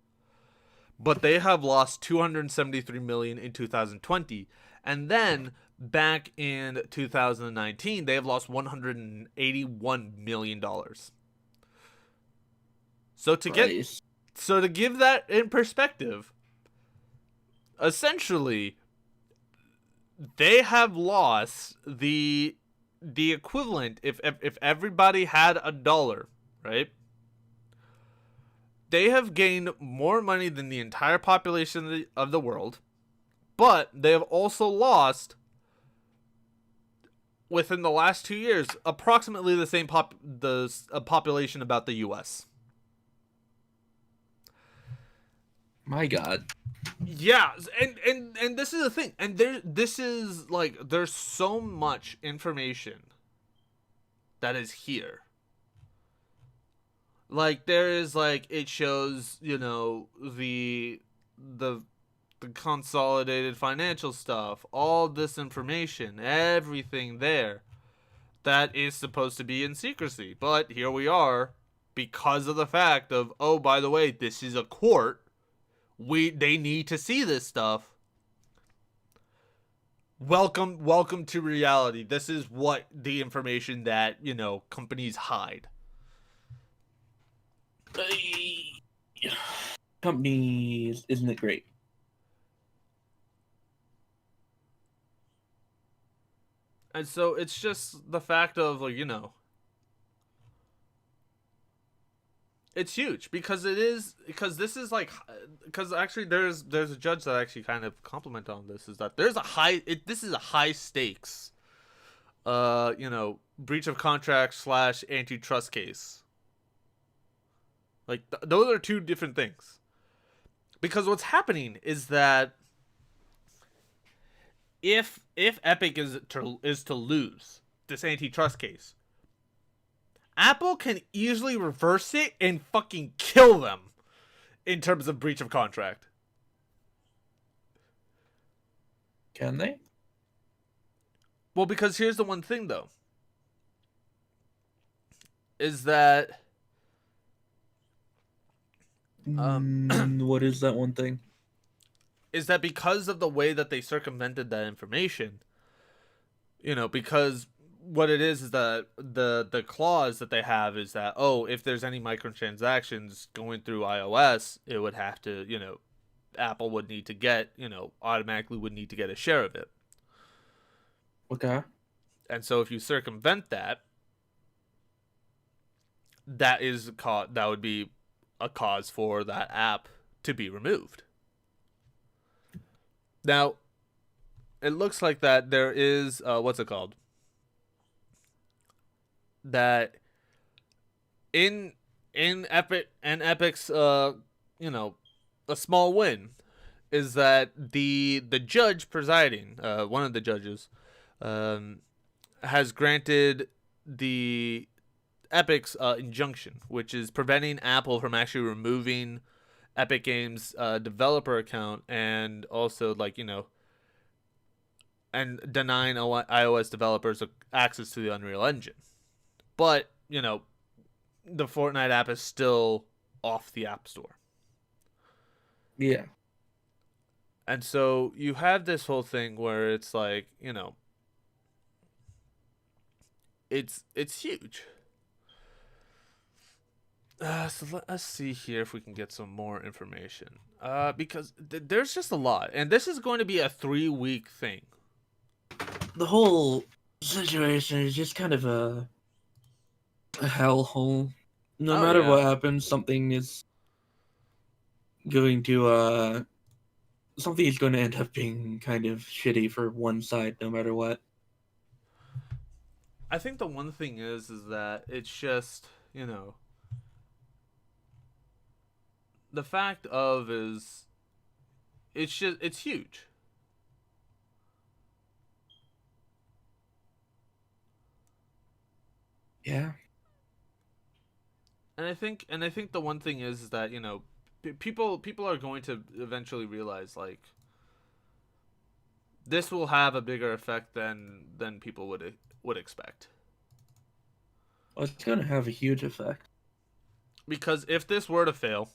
but they have lost 273 million in 2020, and then back in 2019 they have lost 181 million dollars. So to give that in perspective, essentially they have lost the equivalent, if everybody had $1, right? They have gained more money than the entire population of the world, but they have also lost, within the last 2 years, approximately the same population about the US. My God. Yeah, and this is the thing, and there's so much information that is here. Like, there is, like, it shows, the consolidated financial stuff, all this information, everything there that is supposed to be in secrecy. But here we are, because of the fact of, oh, by the way, this is a court. They need to see this stuff. Welcome to reality. This is what the information that, companies hide. Companies, isn't it great? And so it's just the fact of, like, it's huge because actually there's a judge that actually kind of commented on this, is that this is a high stakes breach of contract / antitrust case. Like, those are two different things. Because what's happening is that if Epic is to lose this antitrust case, Apple can easily reverse it and fucking kill them in terms of breach of contract. Can they? Well, because here's the one thing, though. Is that... what is that one thing? Is that because of the way that they circumvented that information, because what it is that the clause that they have is that, oh, if there's any microtransactions going through iOS, it would have to, Apple would need to get, automatically would need to get a share of it. Okay. And so if you circumvent that, that would be a cause for that app to be removed. Now, it looks like that there is, what's it called? That in Epic's, a small win is that the judge presiding, one of the judges, has granted the Epic's injunction, which is preventing Apple from actually removing Epic Games' developer account, and also, like, and denying iOS developers access to the Unreal Engine. But, the Fortnite app is still off the App Store. Yeah. And so you have this whole thing where it's like, it's huge. So let us see here if we can get some more information. Because there's just a lot, and this is going to be a 3-week thing. The whole situation is just kind of a hellhole. No Oh matter yeah, what happens, going to something is going to end up being kind of shitty for one side, no matter what. I think the one thing is that it's just the fact of is it's huge. Yeah. And I think the one thing is that people are going to eventually realize like this will have a bigger effect than people would expect. Well, it's going to have a huge effect. Because if this were to fail,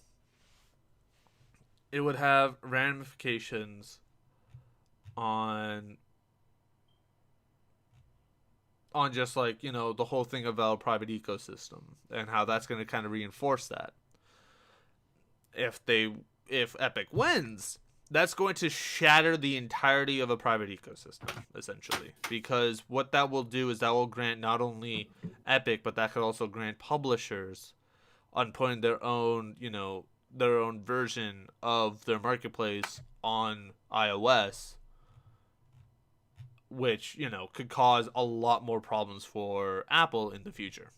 it would have ramifications on just like the whole thing about private ecosystem and how that's going to kind of reinforce that. If Epic wins, that's going to shatter the entirety of a private ecosystem essentially, because what that will do is that will grant not only Epic, but that could also grant publishers on putting their own version of their marketplace on iOS, which could cause a lot more problems for Apple in the future.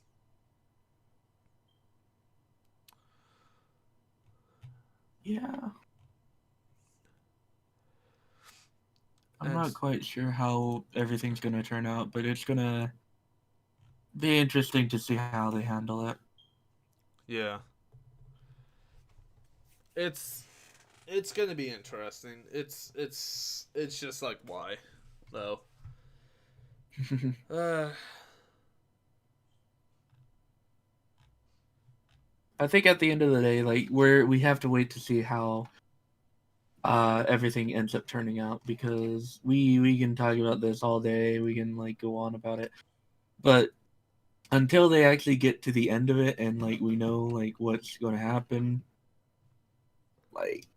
Yeah. I'm And not quite sure how everything's going to turn out, but it's going to be interesting to see how they handle it. yeah, it's it's gonna be interesting. It's just like why, though. Uh, I think at the end of the day, like we have to wait to see how everything ends up turning out, because we can talk about this all day. We can like go on about it, but until they actually get to the end of it and like we know like what's going to happen, like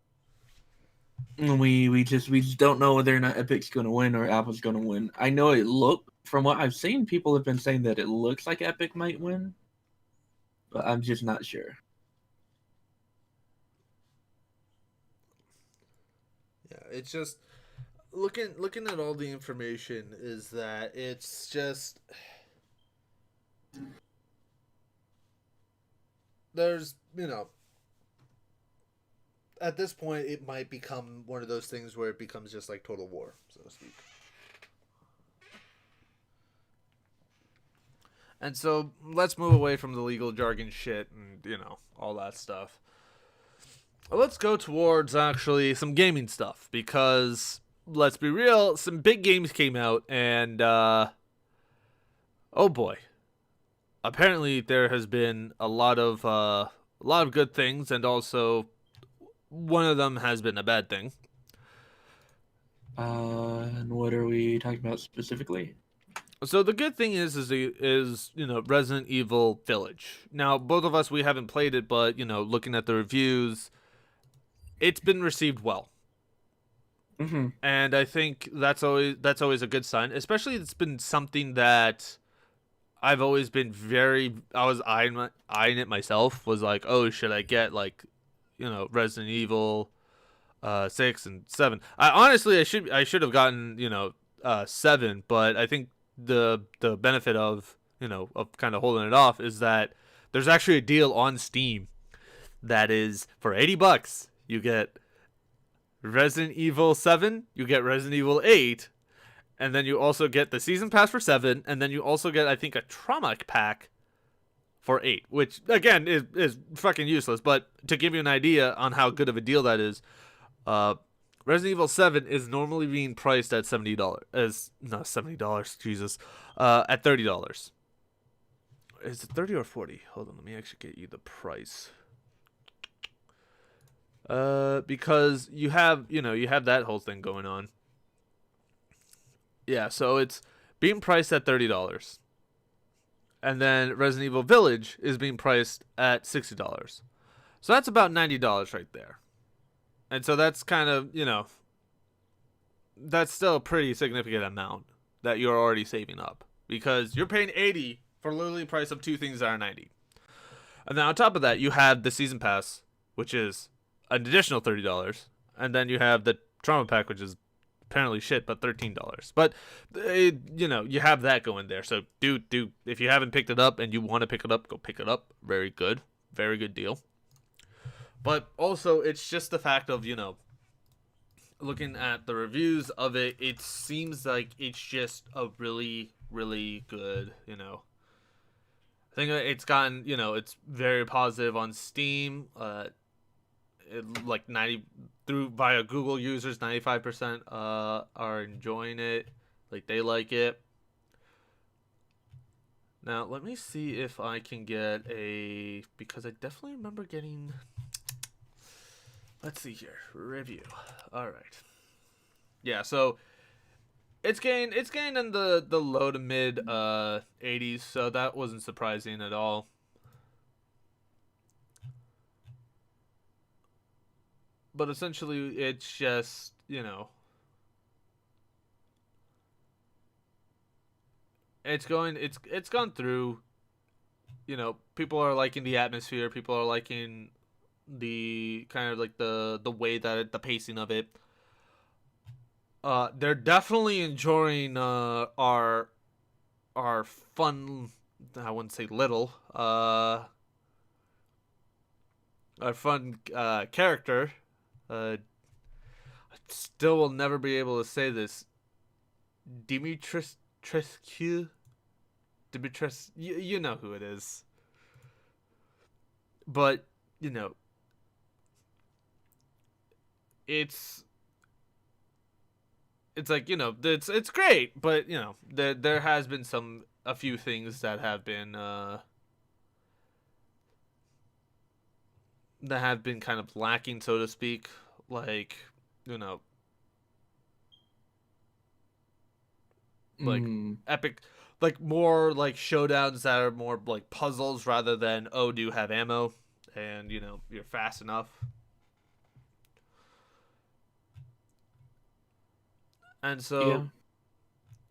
we just don't know whether or not Epic's going to win or Apple's going to win. I know from what I've seen, people have been saying that it looks like Epic might win, but I'm just not sure. yeah, it's just looking at all the information is that it's just there's at this point it might become one of those things where it becomes just like total war, so to speak. And so let's move away from the legal jargon shit and all that stuff. Let's go towards actually some gaming stuff, because let's be real, some big games came out, and oh boy, apparently there has been a lot of good things, and also one of them has been a bad thing. And what are we talking about specifically? So the good thing is Resident Evil Village. Now both of us, we haven't played it, but looking at the reviews, it's been received well. Mm-hmm. And I think that's always a good sign. Especially it's been something that I've always been I was eyeing it myself. Was like, oh, should I get like, Resident Evil, 6 and 7? I should have gotten 7, but I think the benefit of kind of holding it off is that there's actually a deal on Steam that is for $80 you get Resident Evil 7, you get Resident Evil 8, and then you also get the season pass for 7, and then you also get, I think, a trauma pack for 8, which again is fucking useless. But to give you an idea on how good of a deal that is, uh, Resident Evil 7 is normally being priced at $70, as not $70, Jesus, at $30. Is it 30 or 40? Hold on, let me actually get you the price. Because you have that whole thing going on. Yeah, so it's being priced at $30. And then Resident Evil Village is being priced at $60. So that's about $90 right there. And so that's kind of, that's still a pretty significant amount that you're already saving up. Because you're paying $80 for literally the price of two things that are $90. And then on top of that, you have the Season Pass, which is an additional $30. And then you have the Trauma Pack, which is apparently shit, but $13. But, you have that going there. So, if you haven't picked it up and you want to pick it up, go pick it up. Very good. Very good deal. But also, it's just the fact of, looking at the reviews of it, it seems like it's just a really, really good, I think it's gotten, it's very positive on Steam. Like 90 via Google users, 95% are enjoying it. Like, they like it. Now, let me see if I can get because I definitely remember getting, let's see here, review. All right. Yeah, so it's gained in the low to mid 80s, so that wasn't surprising at all. But essentially, it's just, it's gone through, people are liking the atmosphere, people are liking the kind of like the way that the pacing of it. They're definitely enjoying our fun, I wouldn't say little, our fun character. I still will never be able to say this. Dimitrescu? Dimitrescu? You know who it is. But, it's like, it's great, but, there has been a few things that have been kind of lacking, so to speak, like, like epic, like more like showdowns that are more like puzzles rather than, oh, do you have ammo, and you're fast enough. And so, Yeah.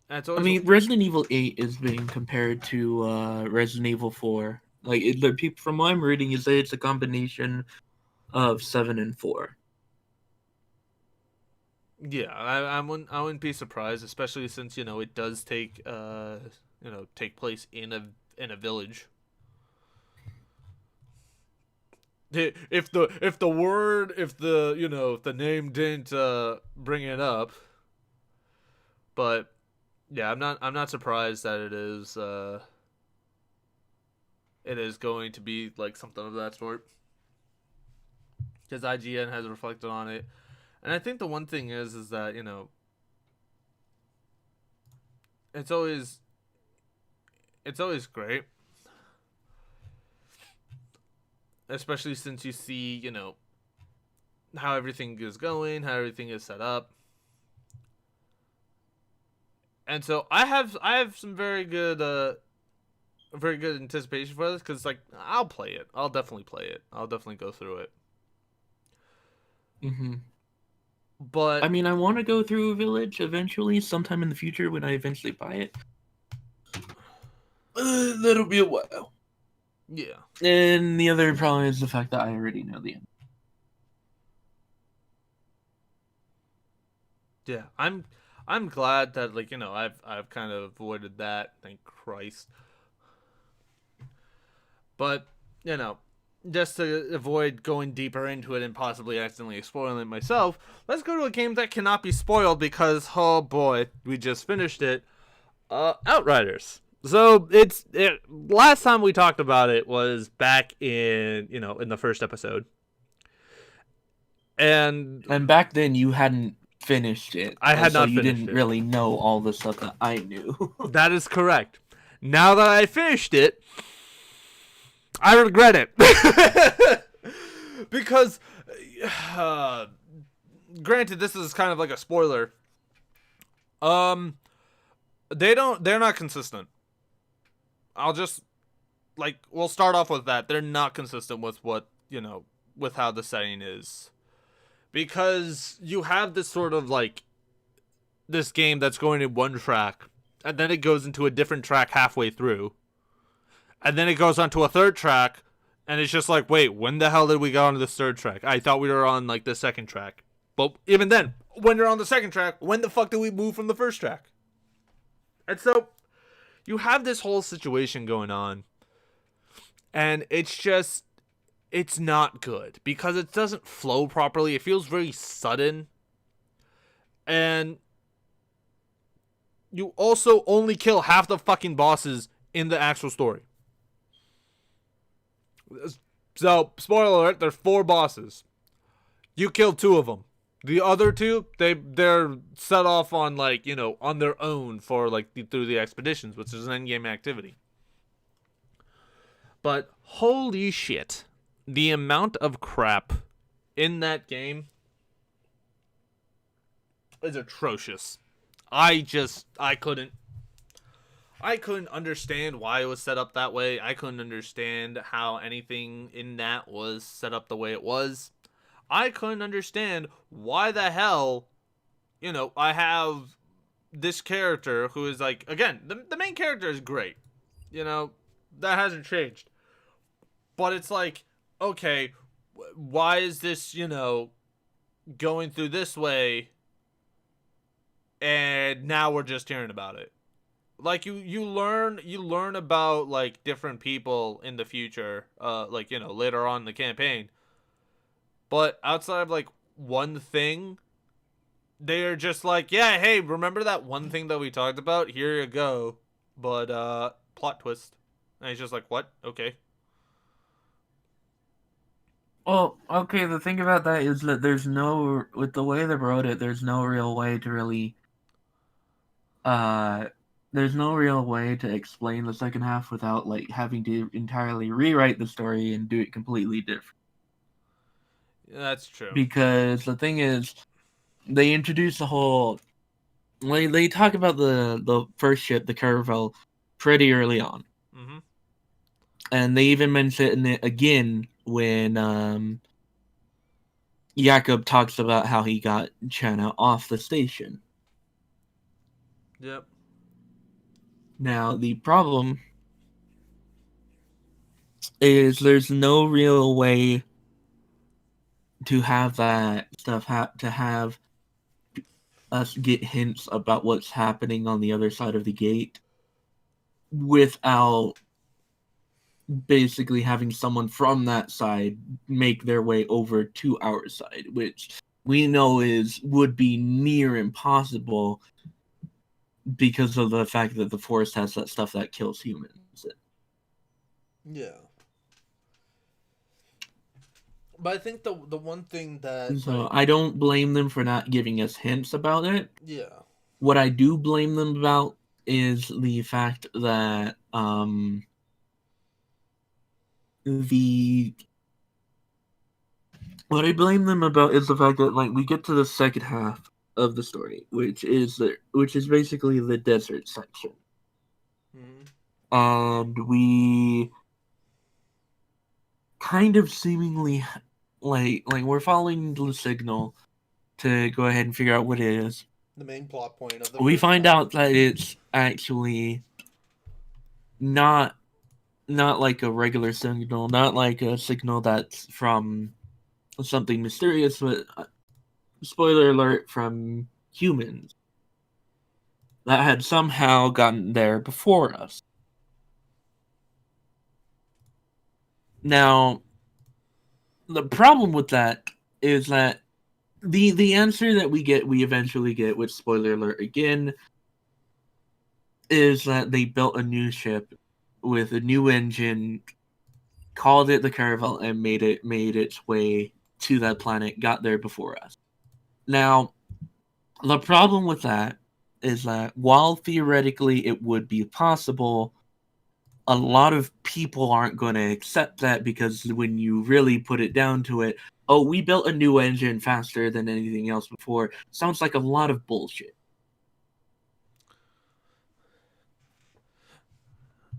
and so I mean, Resident Evil 8 is being compared to Resident Evil 4. Like, the people from what I'm reading is that it's a combination of 7 and 4. Yeah, I wouldn't be surprised, especially since it does take place in a village. If the name didn't bring it up, but yeah, I'm not surprised that it is going to be like something of that sort, because IGN has reflected on it. And I think the one thing is that, it's always great, especially since you see, how everything is going, how everything is set up. And so I have some very good anticipation for this, because, like, I'll play it. I'll definitely play it. I'll definitely go through it. Mm-hmm. But I mean, I want to go through a village eventually, sometime in the future when I eventually buy it. That'll be a while. Yeah. And the other problem is the fact that I already know the end. Yeah, I'm glad that, like, I've kind of avoided that. Thank Christ. But just to avoid going deeper into it and possibly accidentally spoiling it myself, let's go to a game that cannot be spoiled because, oh boy, we just finished it. Outriders. So last time we talked about it was back in the first episode, and back then you hadn't finished it. I had not so you finished didn't it. really know all the stuff that I knew. That is correct. Now that I finished it, I regret it. Because granted, this is kind of like a spoiler. They're not consistent. I'll just we'll start off with that. They're not consistent with what, with how the setting is. Because you have this sort of this game that's going in one track, and then it goes into a different track halfway through. And then it goes onto a third track, and it's just wait, when the hell did we go onto this third track? I thought we were on the second track. But even then, when you're on the second track, when the fuck did we move from the first track? And so you have this whole situation going on, and it's not good because it doesn't flow properly. It feels very sudden. And you also only kill half the fucking bosses in the actual story. So, spoiler alert, there's 4 bosses. You killed 2 of them. The other 2, they're set off on on their own for through the expeditions, which is an endgame activity. But holy shit, the amount of crap in that game is atrocious. I couldn't understand why it was set up that way. I couldn't understand how anything in that was set up the way it was. I couldn't understand why the hell, I have this character who is again, the main character is great. That hasn't changed. But it's okay, why is this, going through this way, and now we're just hearing about it. You learn about different people in the future, later on in the campaign. But outside of one thing, they're just yeah, hey, remember that one thing that we talked about? Here you go. But plot twist. And he's just what? Okay. Well, okay, the thing about that is that with the way they wrote it, there's no real way to really, there's no real way to explain the second half without, having to entirely rewrite the story and do it completely different. Yeah, that's true. Because the thing is, they introduce the whole, they talk about the first ship, the Caravel, pretty early on. Mm-hmm. And they even mention it again when Jakob talks about how he got Chana off the station. Yep. Now, the problem is there's no real way to have that stuff to have us get hints about what's happening on the other side of the gate without basically having someone from that side make their way over to our side, which we know would be near impossible because of the fact that the forest has that stuff that kills humans. Yeah. But I think the one thing that... So I don't blame them for not giving us hints about it. Yeah. What I do blame them about is the fact that what I blame them about is the fact that we get to the second half of the story, which is basically the desert section. Mm-hmm. And we kind of seemingly we're following the signal to go ahead and figure out what it is. The main plot point of the We find out that it's actually not a regular signal, not a signal that's from something mysterious, but spoiler alert, from humans that had somehow gotten there before us. Now, the problem with that is that the answer that we eventually get, with spoiler alert again, is that they built a new ship with a new engine, called it the Caravel, and made its way to that planet, got there before us. Now, the problem with that is that while theoretically it would be possible, a lot of people aren't going to accept that, because when you really put it down to it, oh, we built a new engine faster than anything else before, sounds like a lot of bullshit.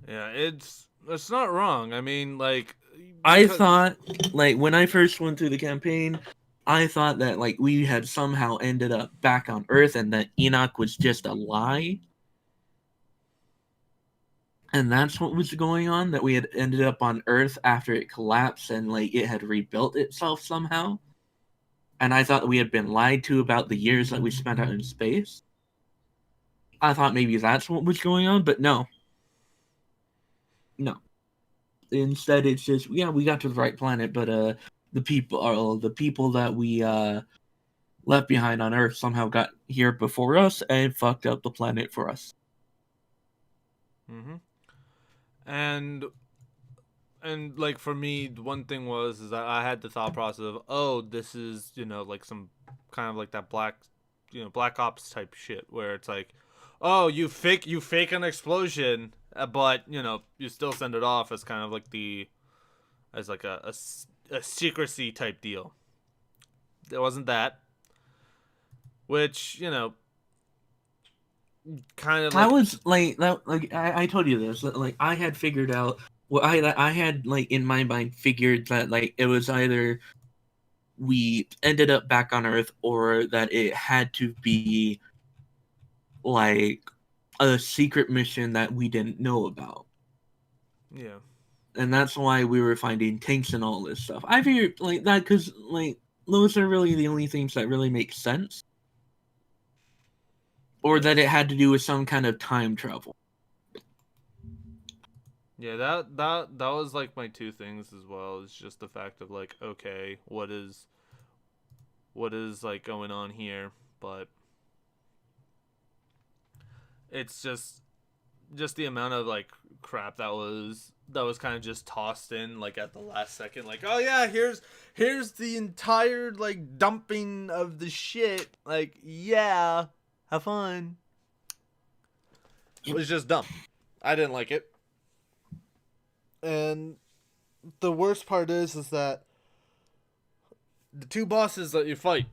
Yeah, it's not wrong. I mean, like, I because thought, like, when I first went through the campaign, I thought that, like, we had somehow ended up back on Earth and that Enoch was just a lie. And that's what was going on, that we had ended up on Earth after it collapsed and, like, it had rebuilt itself somehow. And I thought we had been lied to about the years that we spent out in space. I thought maybe that's what was going on, but no. No. Instead, it's just, yeah, we got to the right planet, but the people that we left behind on Earth somehow got here before us and fucked up the planet for us. hmm and like for me, one thing is that I had the thought process of, oh, this is, like some kind of like that black ops type shit where it's like, oh, you fake an explosion, but you still send it off as kind of like as like a secrecy type deal. It wasn't that, which kind of I like, was like that, like I told you this, that, like I had figured out what I had like in my mind figured that like it was either we ended up back on Earth or that it had to be like a secret mission that we didn't know about. yeah. And that's why we were finding tanks and all this stuff. I figured like that because like those are really the only things that really make sense, or Yeah. that it had to do with some kind of time travel. Yeah, that was like my two things as well. It's just the fact of like, okay, what is like going on here, but it's just the amount of like crap that was kind of just tossed in like at the last second, like, oh yeah, here's the entire like dumping of the shit, like, yeah, have fun. It was just dumb. I didn't like it. And the worst part is that the two bosses that you fight,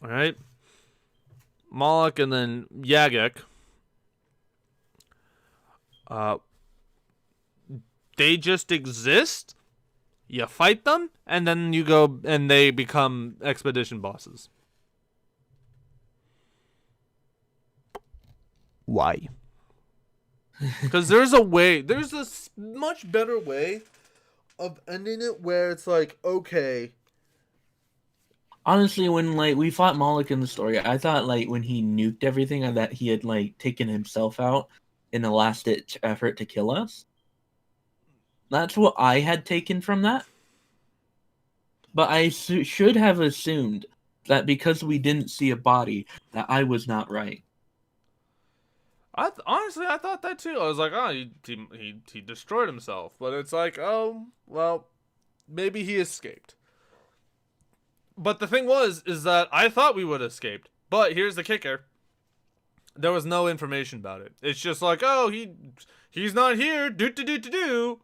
all right, Moloch and then Yagek, uh, they just exist. You fight them, and then you go and they become expedition bosses. Why? Because there's a much better way of ending it where it's like, okay, Honestly, when like we fought Moloch in the story, I thought like when he nuked everything and that he had like taken himself out in a last ditch effort to kill us. That's what I had taken from that. But I should have assumed that because we didn't see a body, that I was not right. Honestly, I thought that too. I was like, oh, he destroyed himself, but it's like, oh, well, maybe he escaped. But the thing is that I thought we would have escaped. But here's the kicker: there was no information about it. It's just like, oh, he's not here. Do.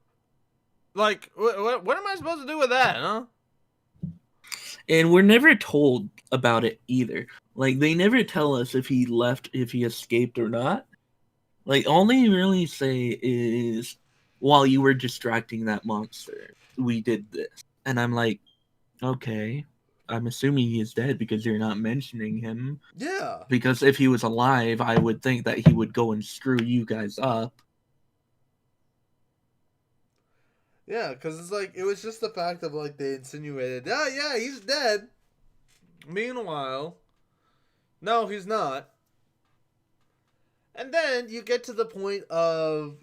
Like, what am I supposed to do with that, huh? And we're never told about it either. Like they never tell us if he left, if he escaped or not. Like all they really say is, while you were distracting that monster, we did this. And I'm like, okay, I'm assuming he is dead because you're not mentioning him. Yeah. Because if he was alive, I would think that he would go and screw you guys up. Yeah, because it's like, it was just the fact of like they insinuated, oh yeah, he's dead. Meanwhile, no, he's not. And then you get to the point of,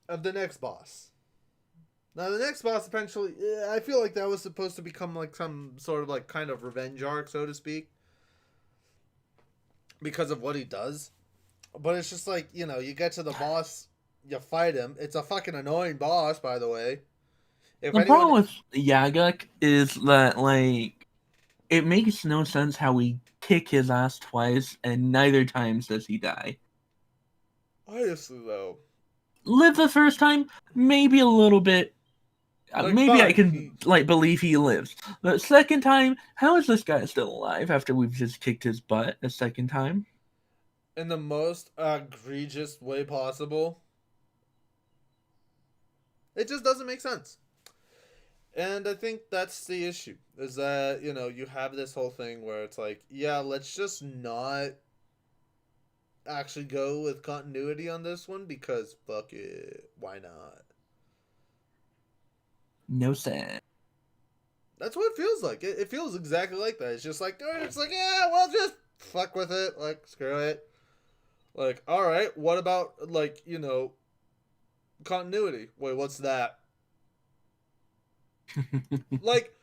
of the next boss. Now, the next boss, eventually, I feel like that was supposed to become like some sort of like kind of revenge arc, so to speak, because of what he does. But it's just like, you get to the boss, you fight him. It's a fucking annoying boss, by the way. If The anyone, problem with Yagak is that, like, it makes no sense how we kick his ass twice and neither times does he die. honestly though, Live the first time, maybe a little bit. like, Maybe I fine, can like believe he lives. The second time, how is this guy still alive after we've just kicked his butt a second time? in the most egregious way possible. It just doesn't make sense. And I think that's the issue. Is that, you have this whole thing where it's like, yeah, let's just not actually go with continuity on this one because fuck it. Why not? No sense. That's what it feels like. It feels exactly like that. It's just like, yeah, well, just fuck with it. Like, screw it. Like, alright, what about, like, continuity? Wait, what's that? Like,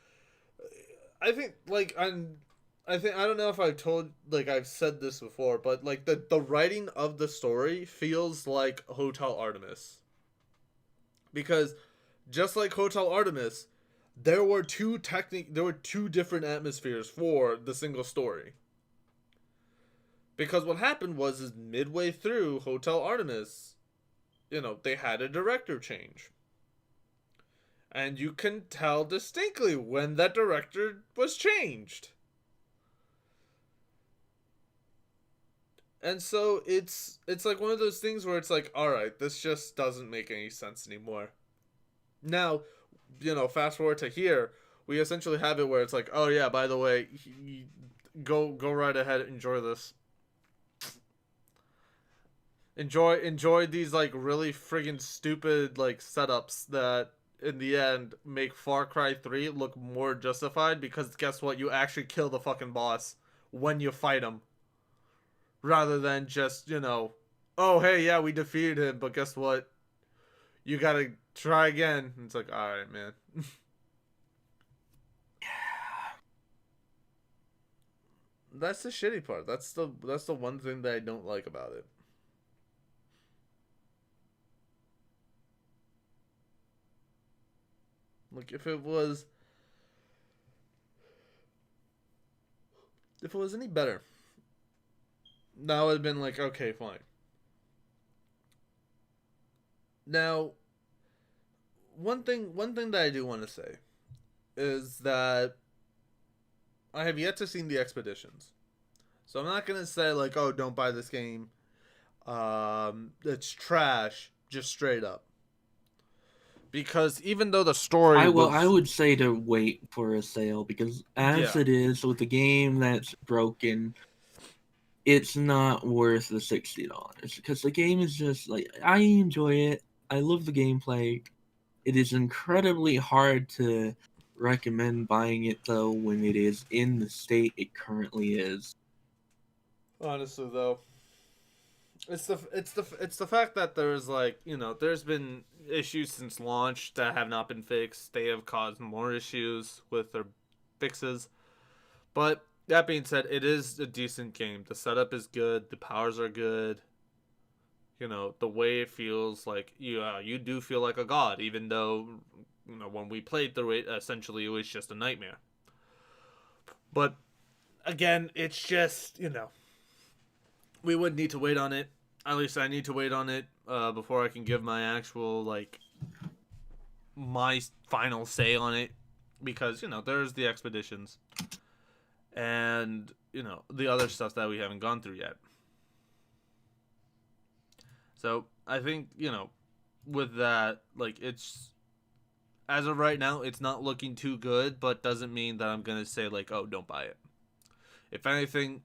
I think, like, I don't know if I've said this before, but, like, the writing of the story feels like Hotel Artemis. Because, just like Hotel Artemis, there were two different atmospheres for the single story. Because what happened was is midway through Hotel Artemis, they had a director change. And you can tell distinctly when that director was changed. And so it's like one of those things where it's like, alright, this just doesn't make any sense anymore. Now, fast forward to here, we essentially have it where it's like, oh yeah, by the way, go right ahead, enjoy this. Enjoy these like really friggin' stupid like setups that in the end make Far Cry 3 look more justified because guess what? You actually kill the fucking boss when you fight him. Rather than just, oh hey, yeah, we defeated him, but guess what? You gotta try again. And it's like, alright, man. That's the shitty part. That's the one thing that I don't like about it. Like if it was any better, that would have been like, okay, fine. Now, one thing that I do want to say is that I have yet to see the expeditions. So I'm not gonna say like, oh, don't buy this game. It's trash, just straight up. Because even though the story I would say to wait for a sale because as it is with the game that's broken, it's not worth the $60 because the game is just like I enjoy it. I love the gameplay. It is incredibly hard to recommend buying it though when it is in the state it currently is. Honestly, though, it's the fact that there's like there's been issues since launch that have not been fixed. They have caused more issues with their fixes, but that being said, it is a decent game. The setup is good. The powers are good. The way it feels like you do feel like a god, even though when we played through it, essentially it was just a nightmare. But again, it's just we would need to wait on it. At least I need to wait on it before I can give my actual my final say on it, because there's the expeditions and the other stuff that we haven't gone through yet. So I think with that, like, it's as of right now it's not looking too good, but doesn't mean that I'm gonna say like, oh, don't buy it. If anything,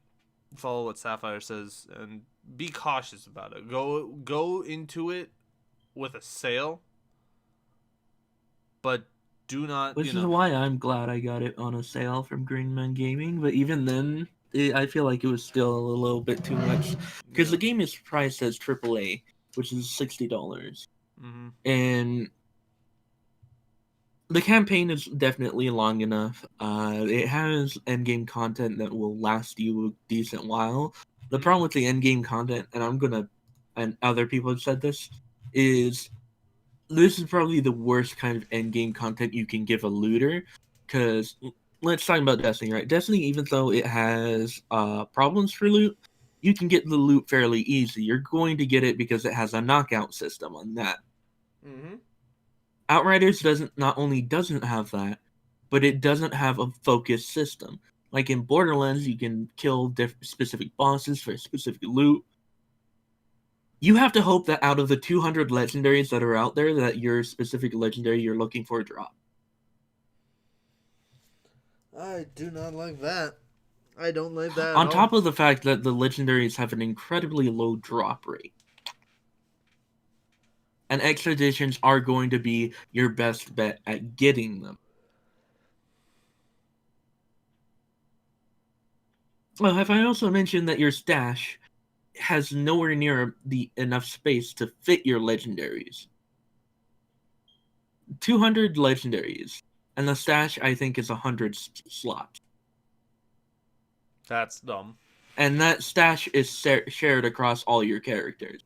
follow what Sapphire says and be cautious about it. Go into it with a sale, but do not. Which is why I'm glad I got it on a sale from Green Man Gaming. But even then, I feel like it was still a little bit too much because the game is priced as AAA, which is $60, and the campaign is definitely long enough. It has endgame content that will last you a decent while. The problem with the endgame content, and other people have said this, is this is probably the worst kind of endgame content you can give a looter. Because let's talk about Destiny, right? Destiny, even though it has problems for loot, you can get the loot fairly easy. You're going to get it because it has a knockout system on that. Outriders not only doesn't have that, but it doesn't have a focused system. Like in Borderlands, you can kill specific bosses for specific loot. You have to hope that out of the 200 legendaries that are out there, that your specific legendary you're looking for drop. I do not like that. I don't like that at On all. top of the fact that the legendaries have an incredibly low drop rate. And expeditions are going to be your best bet at getting them. Well, have I also mentioned that your stash has nowhere near enough space to fit your legendaries? 200 legendaries, and the stash I think is 100 slots. That's dumb. And that stash is shared across all your characters.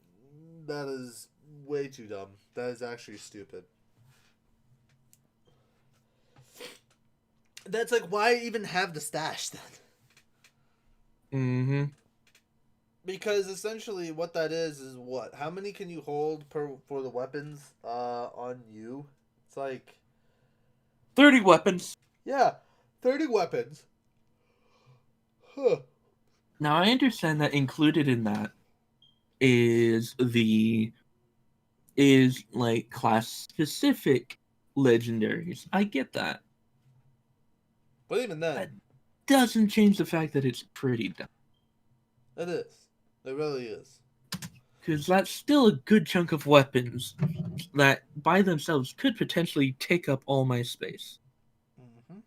That is way too dumb. That is actually stupid. That's like, why even have the stash then? Mm-hmm. Because essentially what that is what? How many can you hold for the weapons on you? It's like 30 weapons. Yeah, 30 weapons. Huh. Now I understand that included in that is like class specific legendaries. I get that. But even then, That doesn't change the fact that it's pretty dumb. it is. It really is. Because that's still a good chunk of weapons that by themselves could potentially take up all my space. Mm-hmm.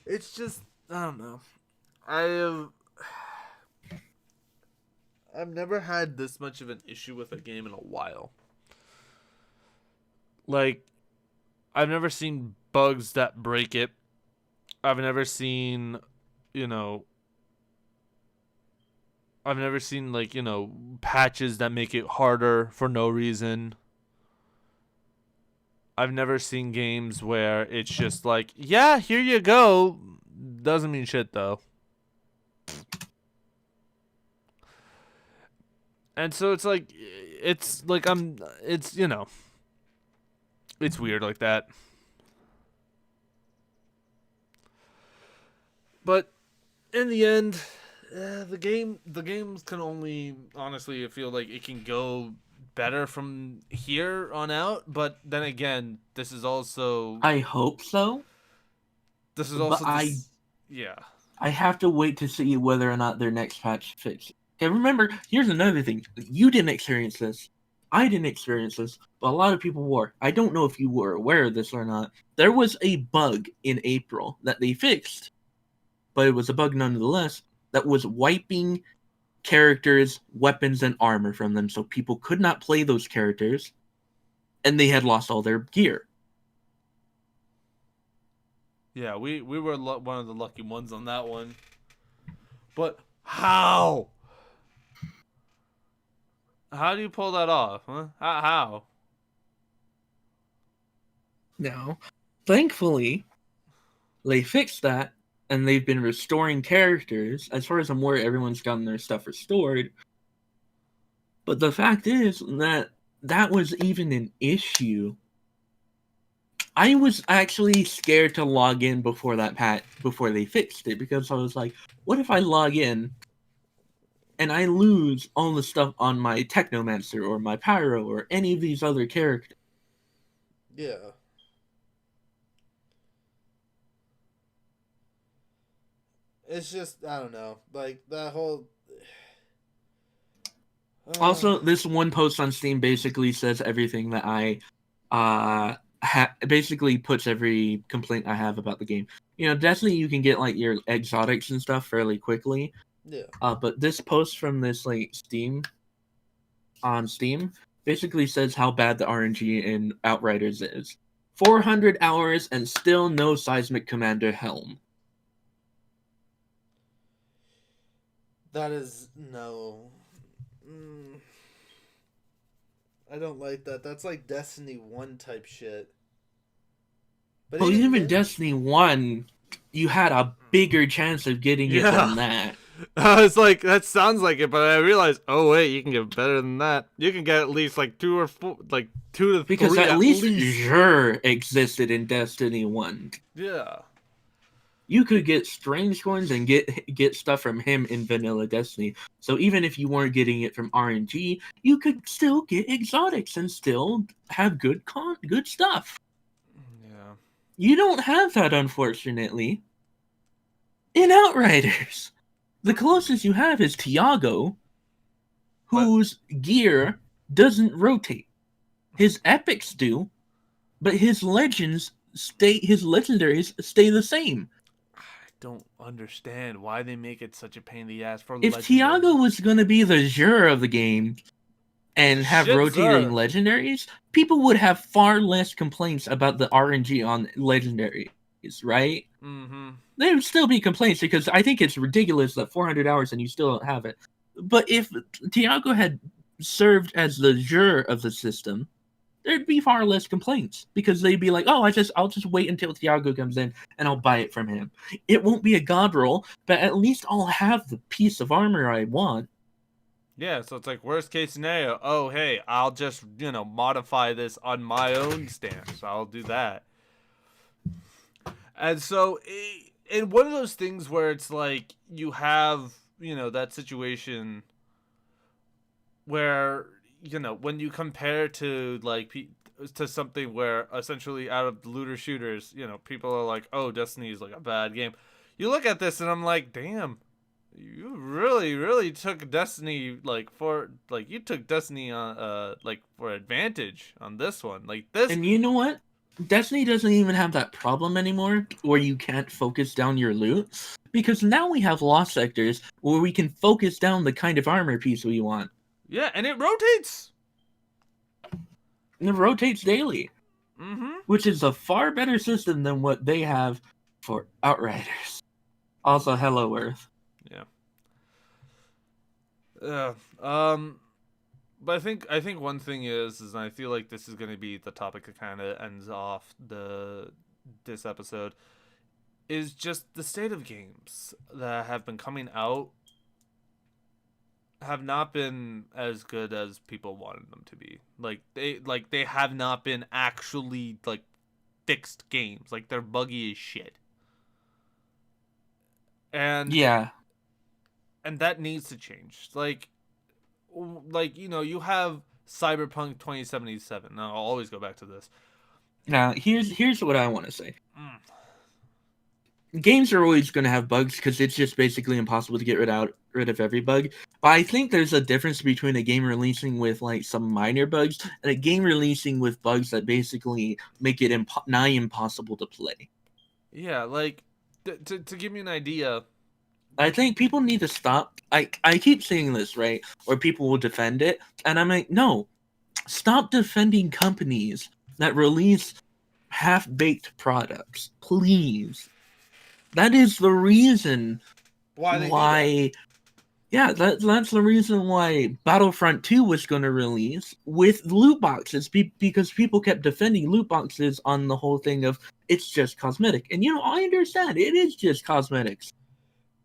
It's just, I don't know. I've never had this much of an issue with a game in a while. Like, I've never seen bugs that break it. I've never seen, I've never seen, patches that make it harder for no reason. I've never seen games where it's just like, yeah, here you go. Doesn't mean shit, though. And so it's like, it's weird like that. But in the end, the games can only, honestly, I feel like it can go better from here on out. But then again, this is also, I hope so. This is also, but yeah. I have to wait to see whether or not their next patch fixes. Okay, remember, here's another thing. You didn't experience this. I didn't experience this, but a lot of people were. I don't know if you were aware of this or not. There was a bug in April that they fixed, but it was a bug nonetheless, that was wiping characters, weapons, and armor from them, so people could not play those characters, and they had lost all their gear. Yeah, we were one of the lucky ones on that one. But how? How do you pull that off, huh? How? Now, thankfully, they fixed that, and they've been restoring characters. As far as I'm aware, everyone's gotten their stuff restored. But the fact is that that was even an issue. I was actually scared to log in before before they fixed it, because I was like, what if I log in and I lose all the stuff on my Technomancer or my Pyro or any of these other characters? Yeah. It's just, I don't know. Like, that whole... Also, this one post on Steam basically says everything that I basically puts every complaint I have about the game. Definitely you can get like your exotics and stuff fairly quickly. Yeah. But this post from this Steam basically says how bad the RNG in Outriders is. 400 hours and still no seismic commander helm. That is no. I don't like that. That's like Destiny 1 type shit. But even Destiny 1, you had a bigger chance of getting it than that. I was like, that sounds like it, but I realized, oh wait, you can get better than that. You can get at least like 2 or 4, like 2 to 3. Because at least Xur existed in Destiny 1. Yeah. You could get strange coins and get stuff from him in vanilla Destiny. So even if you weren't getting it from RNG, you could still get exotics and still have good stuff. Yeah. You don't have that, unfortunately, in Outriders. The closest you have is Tiago, whose gear doesn't rotate. His epics do, but his legendaries stay the same. I don't understand why they make it such a pain in the ass for If legendary. Tiago was going to be the Azure of the game and have Shit, rotating sir. legendaries, people would have far less complaints about the RNG on legendaries, right? Mm-hmm. There would still be complaints because I think it's ridiculous that 400 hours and you still don't have it. But if Tiago had served as the Azure of the system, there'd be far less complaints because they'd be like, "Oh, I'll just wait until Tiago comes in and I'll buy it from him." It won't be a god roll, but at least I'll have the piece of armor I want. Yeah, so it's like worst case scenario. Oh, hey, I'll just modify this on my own stance. I'll do that. And so, in one of those things where it's like you have that situation where when you compare to like to something where essentially out of the looter shooters, people are like, oh, Destiny is like a bad game. You look at this and I'm like, damn, you really took Destiny you took Destiny on for advantage on this one. Like this. And you know what? Destiny doesn't even have that problem anymore where you can't focus down your loot because now we have lost sectors where we can focus down the kind of armor piece we want. Yeah, and it rotates. And it rotates daily. Mm-hmm. Which is a far better system than what they have for Outriders. Also, hello Earth. Yeah. But I think one thing is and I feel like this is going to be the topic that kind of ends off this episode, is just the state of games that have been coming out have not been as good as people wanted them to be. They have not been actually fixed games. Like they're buggy as shit. And yeah. And that needs to change. You have Cyberpunk 2077. Now, I'll always go back to this. Now, here's what I want to say. Games are always going to have bugs because it's just basically impossible to get rid of every bug. But I think there's a difference between a game releasing with some minor bugs and a game releasing with bugs that basically make it nigh impossible to play. Yeah, to give you an idea, I think people need to stop. I keep saying this, right? Or people will defend it. And I'm like, no. Stop defending companies that release half-baked products. Please. That is the reason why yeah, that's the reason why Battlefront 2 was going to release with loot boxes because people kept defending loot boxes on the whole thing of it's just cosmetic. And I understand it is just cosmetics.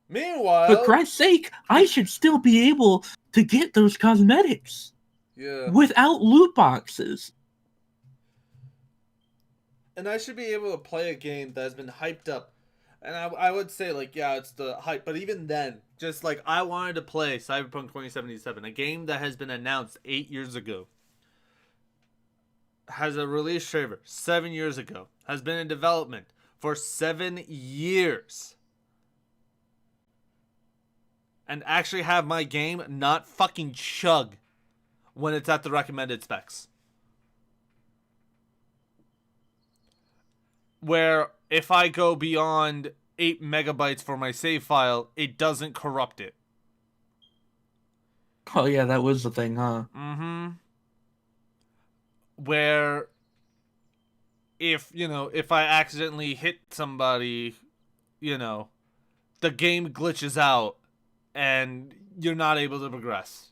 Meanwhile, for Christ's sake, I should still be able to get those cosmetics. Yeah. Without loot boxes. And I should be able to play a game that has been hyped up. And I would say, it's the hype. But even then, just I wanted to play Cyberpunk 2077, a game that has been announced 8 years ago. Has a release trailer 7 years ago. Has been in development for 7 years. And actually have my game not fucking chug when it's at the recommended specs. Where if I go beyond 8 megabytes for my save file, it doesn't corrupt it. Oh yeah, that was the thing, huh? Mm-hmm. Where if I accidentally hit somebody, the game glitches out and you're not able to progress.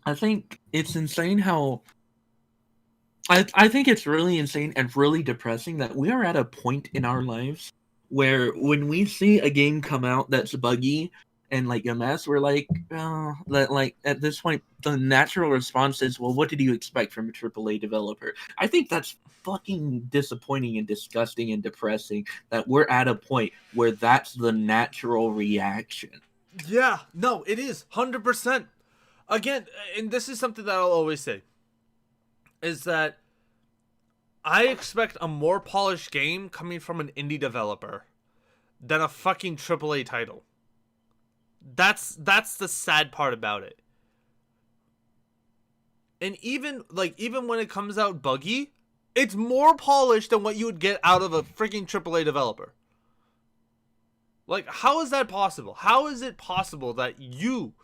I think it's insane how I think it's really insane and really depressing that we are at a point in our lives where when we see a game come out that's buggy and like MS, we're like, like at this point, the natural response is, well, what did you expect from a AAA developer? I think that's fucking disappointing and disgusting and depressing that we're at a point where that's the natural reaction. Yeah, no, it is 100%. Again, and this is something that I'll always say, is that I expect a more polished game coming from an indie developer than a fucking AAA title. That's the sad part about it. And even when it comes out buggy, it's more polished than what you would get out of a freaking AAA developer. Like, how is that possible? How is it possible that you,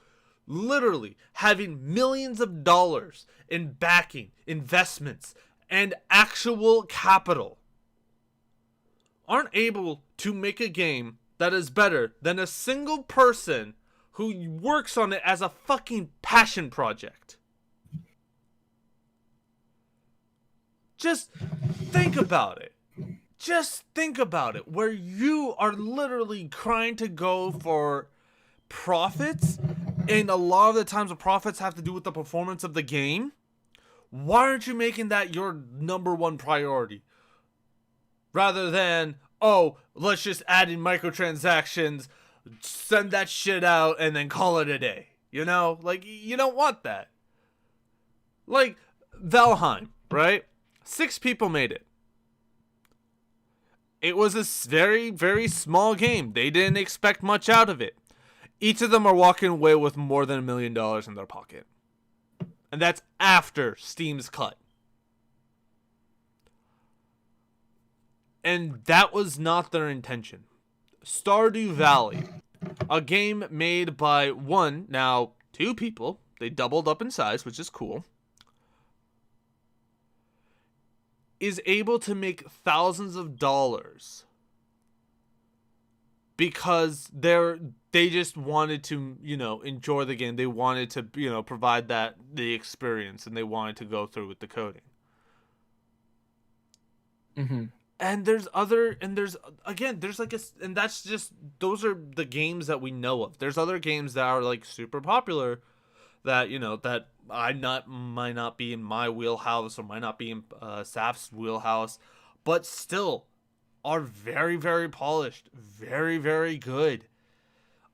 literally having millions of dollars in backing, investments, and actual capital, aren't able to make a game that is better than a single person who works on it as a fucking passion project? Just think about it. Just think about it. Where you are literally trying to go for profits, and a lot of the times the profits have to do with the performance of the game. Why aren't you making that your number one priority? Rather than, oh, let's just add in microtransactions, send that shit out, and then call it a day. You know? Like, you don't want that. Like, Valheim, right? 6 people made it. It was a very, very small game. They didn't expect much out of it. Each of them are walking away with more than $1 million in their pocket. And that's after Steam's cut. And that was not their intention. Stardew Valley, a game made by 2 people. They doubled up in size, which is cool. Is able to make thousands of dollars because they just wanted to, enjoy the game. They wanted to, provide the experience, and they wanted to go through with the coding. Mm-hmm. And that's just, those are the games that we know of. There's other games that are like super popular that, that might not be in my wheelhouse, or might not be in Saf's wheelhouse, but still are very, very polished, very, very good.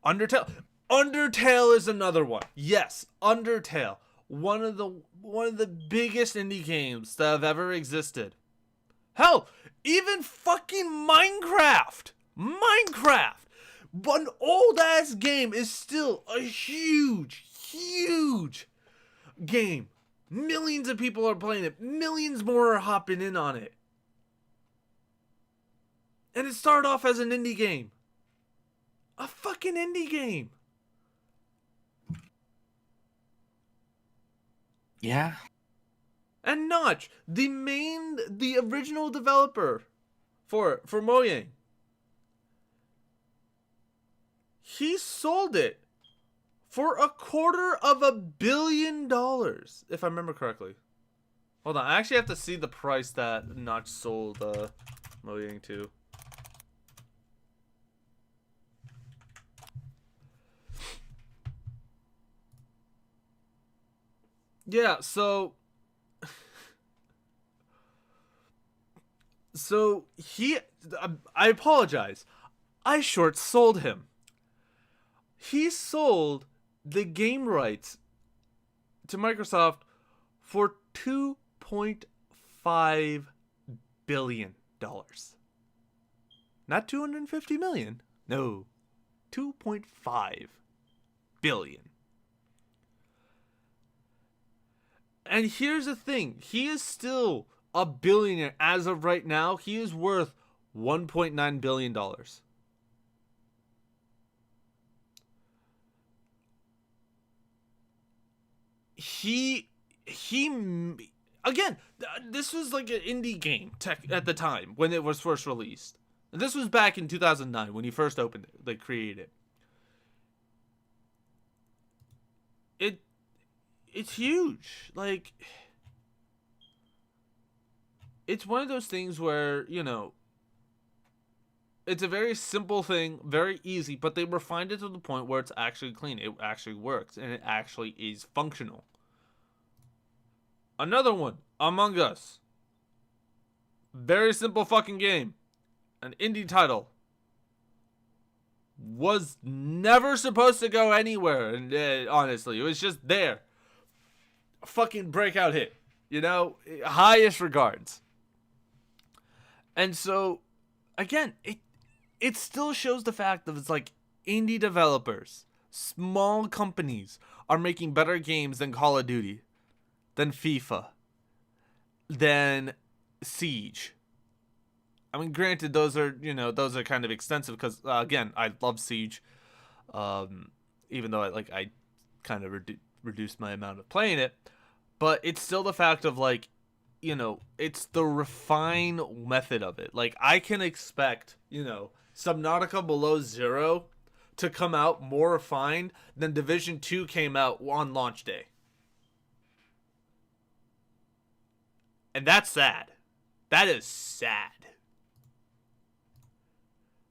Undertale is another one. Yes, Undertale, one of the biggest indie games that have ever existed. Hell, even fucking Minecraft, one old ass game, is still a huge game. Millions of people are playing it. Millions more are hopping in on it. And it started off as an indie game. A fucking indie game. Yeah. And Notch, the original developer for Mojang, he sold it for $250 million, if I remember correctly. Hold on, I actually have to see the price that Notch sold Mojang to. Yeah, so I apologize. I short sold him. He sold the game rights to Microsoft for $2.5 billion. Not 250 million. No. 2.5 billion. And here's the thing. He is still a billionaire as of right now. He is worth $1.9 billion. He again, this was like an indie game at the time when it was first released. And this was back in 2009 when he first opened it, like created it. It's huge. Like, it's one of those things where, It's a very simple thing, very easy, but they refined it to the point where it's actually clean. It actually works, and it actually is functional. Another one, Among Us. Very simple fucking game. An indie title. Was never supposed to go anywhere, and honestly, it was just there. A fucking breakout hit. You know? Highest regards. And so, again, it still shows the fact that it's like indie developers, small companies are making better games than Call of Duty, than FIFA, than Siege. I mean, granted, those are kind of extensive because again, I love Siege, even though I kind of reduced my amount of playing it, but it's still the fact of like, it's the refined method of it. Like I can expect, Subnautica Below Zero to come out more refined than Division 2 came out on launch day. And that's sad. That is sad.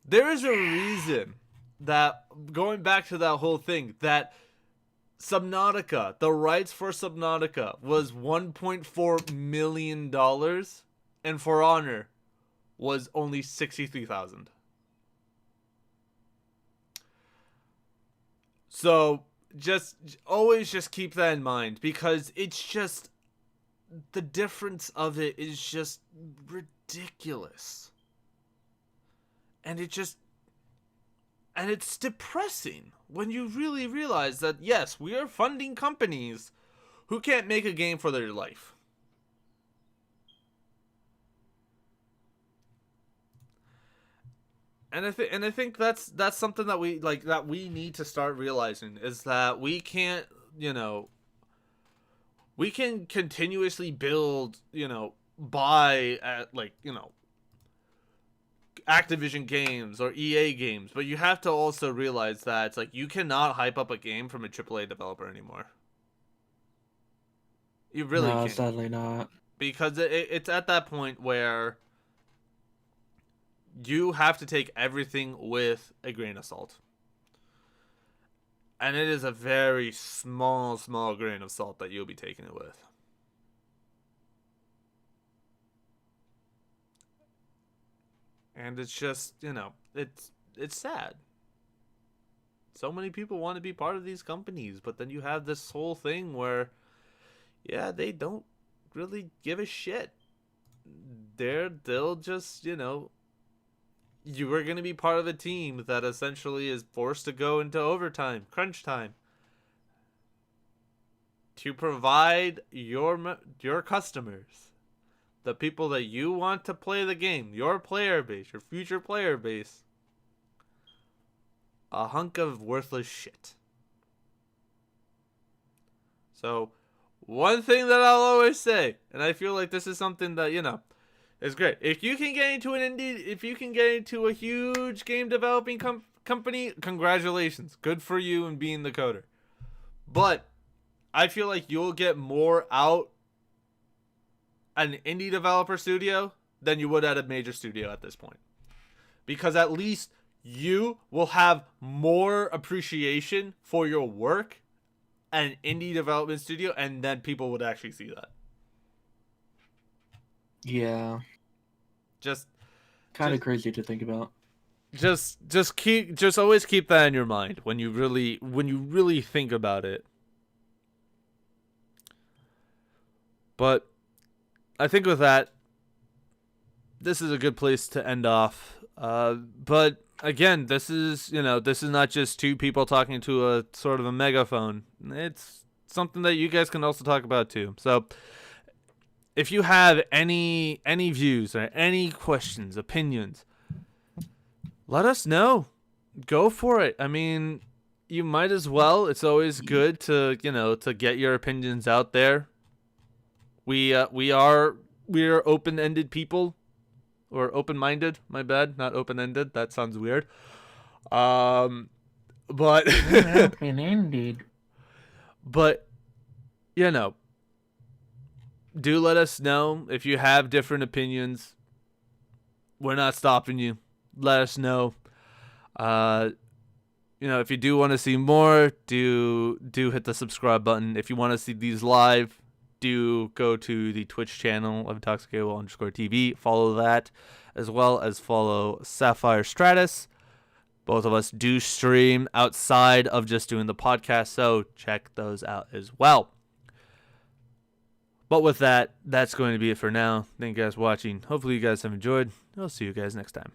There is a reason that, going back to that whole thing, that Subnautica, the rights for Subnautica was $1.4 million, and For Honor was only $63,000. So always keep that in mind, because it's just, the difference of it is just ridiculous. And it's depressing when you really realize that, yes, we are funding companies who can't make a game for their life. And I think that's something that we need to start realizing, is that we can't, we can continuously build, buy at Activision games or EA games, but you have to also realize that it's like you cannot hype up a game from a AAA developer anymore. You really can't. Sadly not. Because it's at that point where you have to take everything with a grain of salt. And it is a very small grain of salt that you'll be taking it with. And it's just, it's sad. So many people want to be part of these companies, but then you have this whole thing where, yeah, they don't really give a shit. They'll just, you are going to be part of a team that essentially is forced to go into overtime, crunch time, to provide your customers, the people that you want to play the game, your player base, your future player base, a hunk of worthless shit. So, one thing that I'll always say, and I feel like this is something that, is great. If you can get into a huge game developing company, congratulations. Good for you and being the coder. But I feel like you'll get more out an indie developer studio than you would at a major studio at this point. Because at least you will have more appreciation for your work at an indie development studio, and then people would actually see that. Yeah. Just kind of crazy to think about. Just always keep that in your mind when you really think about it. But I think with that, this is a good place to end off. But again, this is not just two people talking to a sort of a megaphone. It's something that you guys can also talk about too. So if you have any views or any questions, opinions, let us know. Go for it. I mean, you might as well. It's always good to get your opinions out there. We are open-ended people, or open-minded. My bad, not open-ended. That sounds weird. But open-ended. But do let us know if you have different opinions. We're not stopping you. let us know. If you do want to see more, do hit the subscribe button. If you want to see these live, do go to the Twitch channel of ToxicAWOL_TV. Follow that, as well as follow Sapphire Stratus. Both of us do stream outside of just doing the podcast, so check those out as well. But with that, that's going to be it for now. Thank you guys for watching. Hopefully you guys have enjoyed. I'll see you guys next time.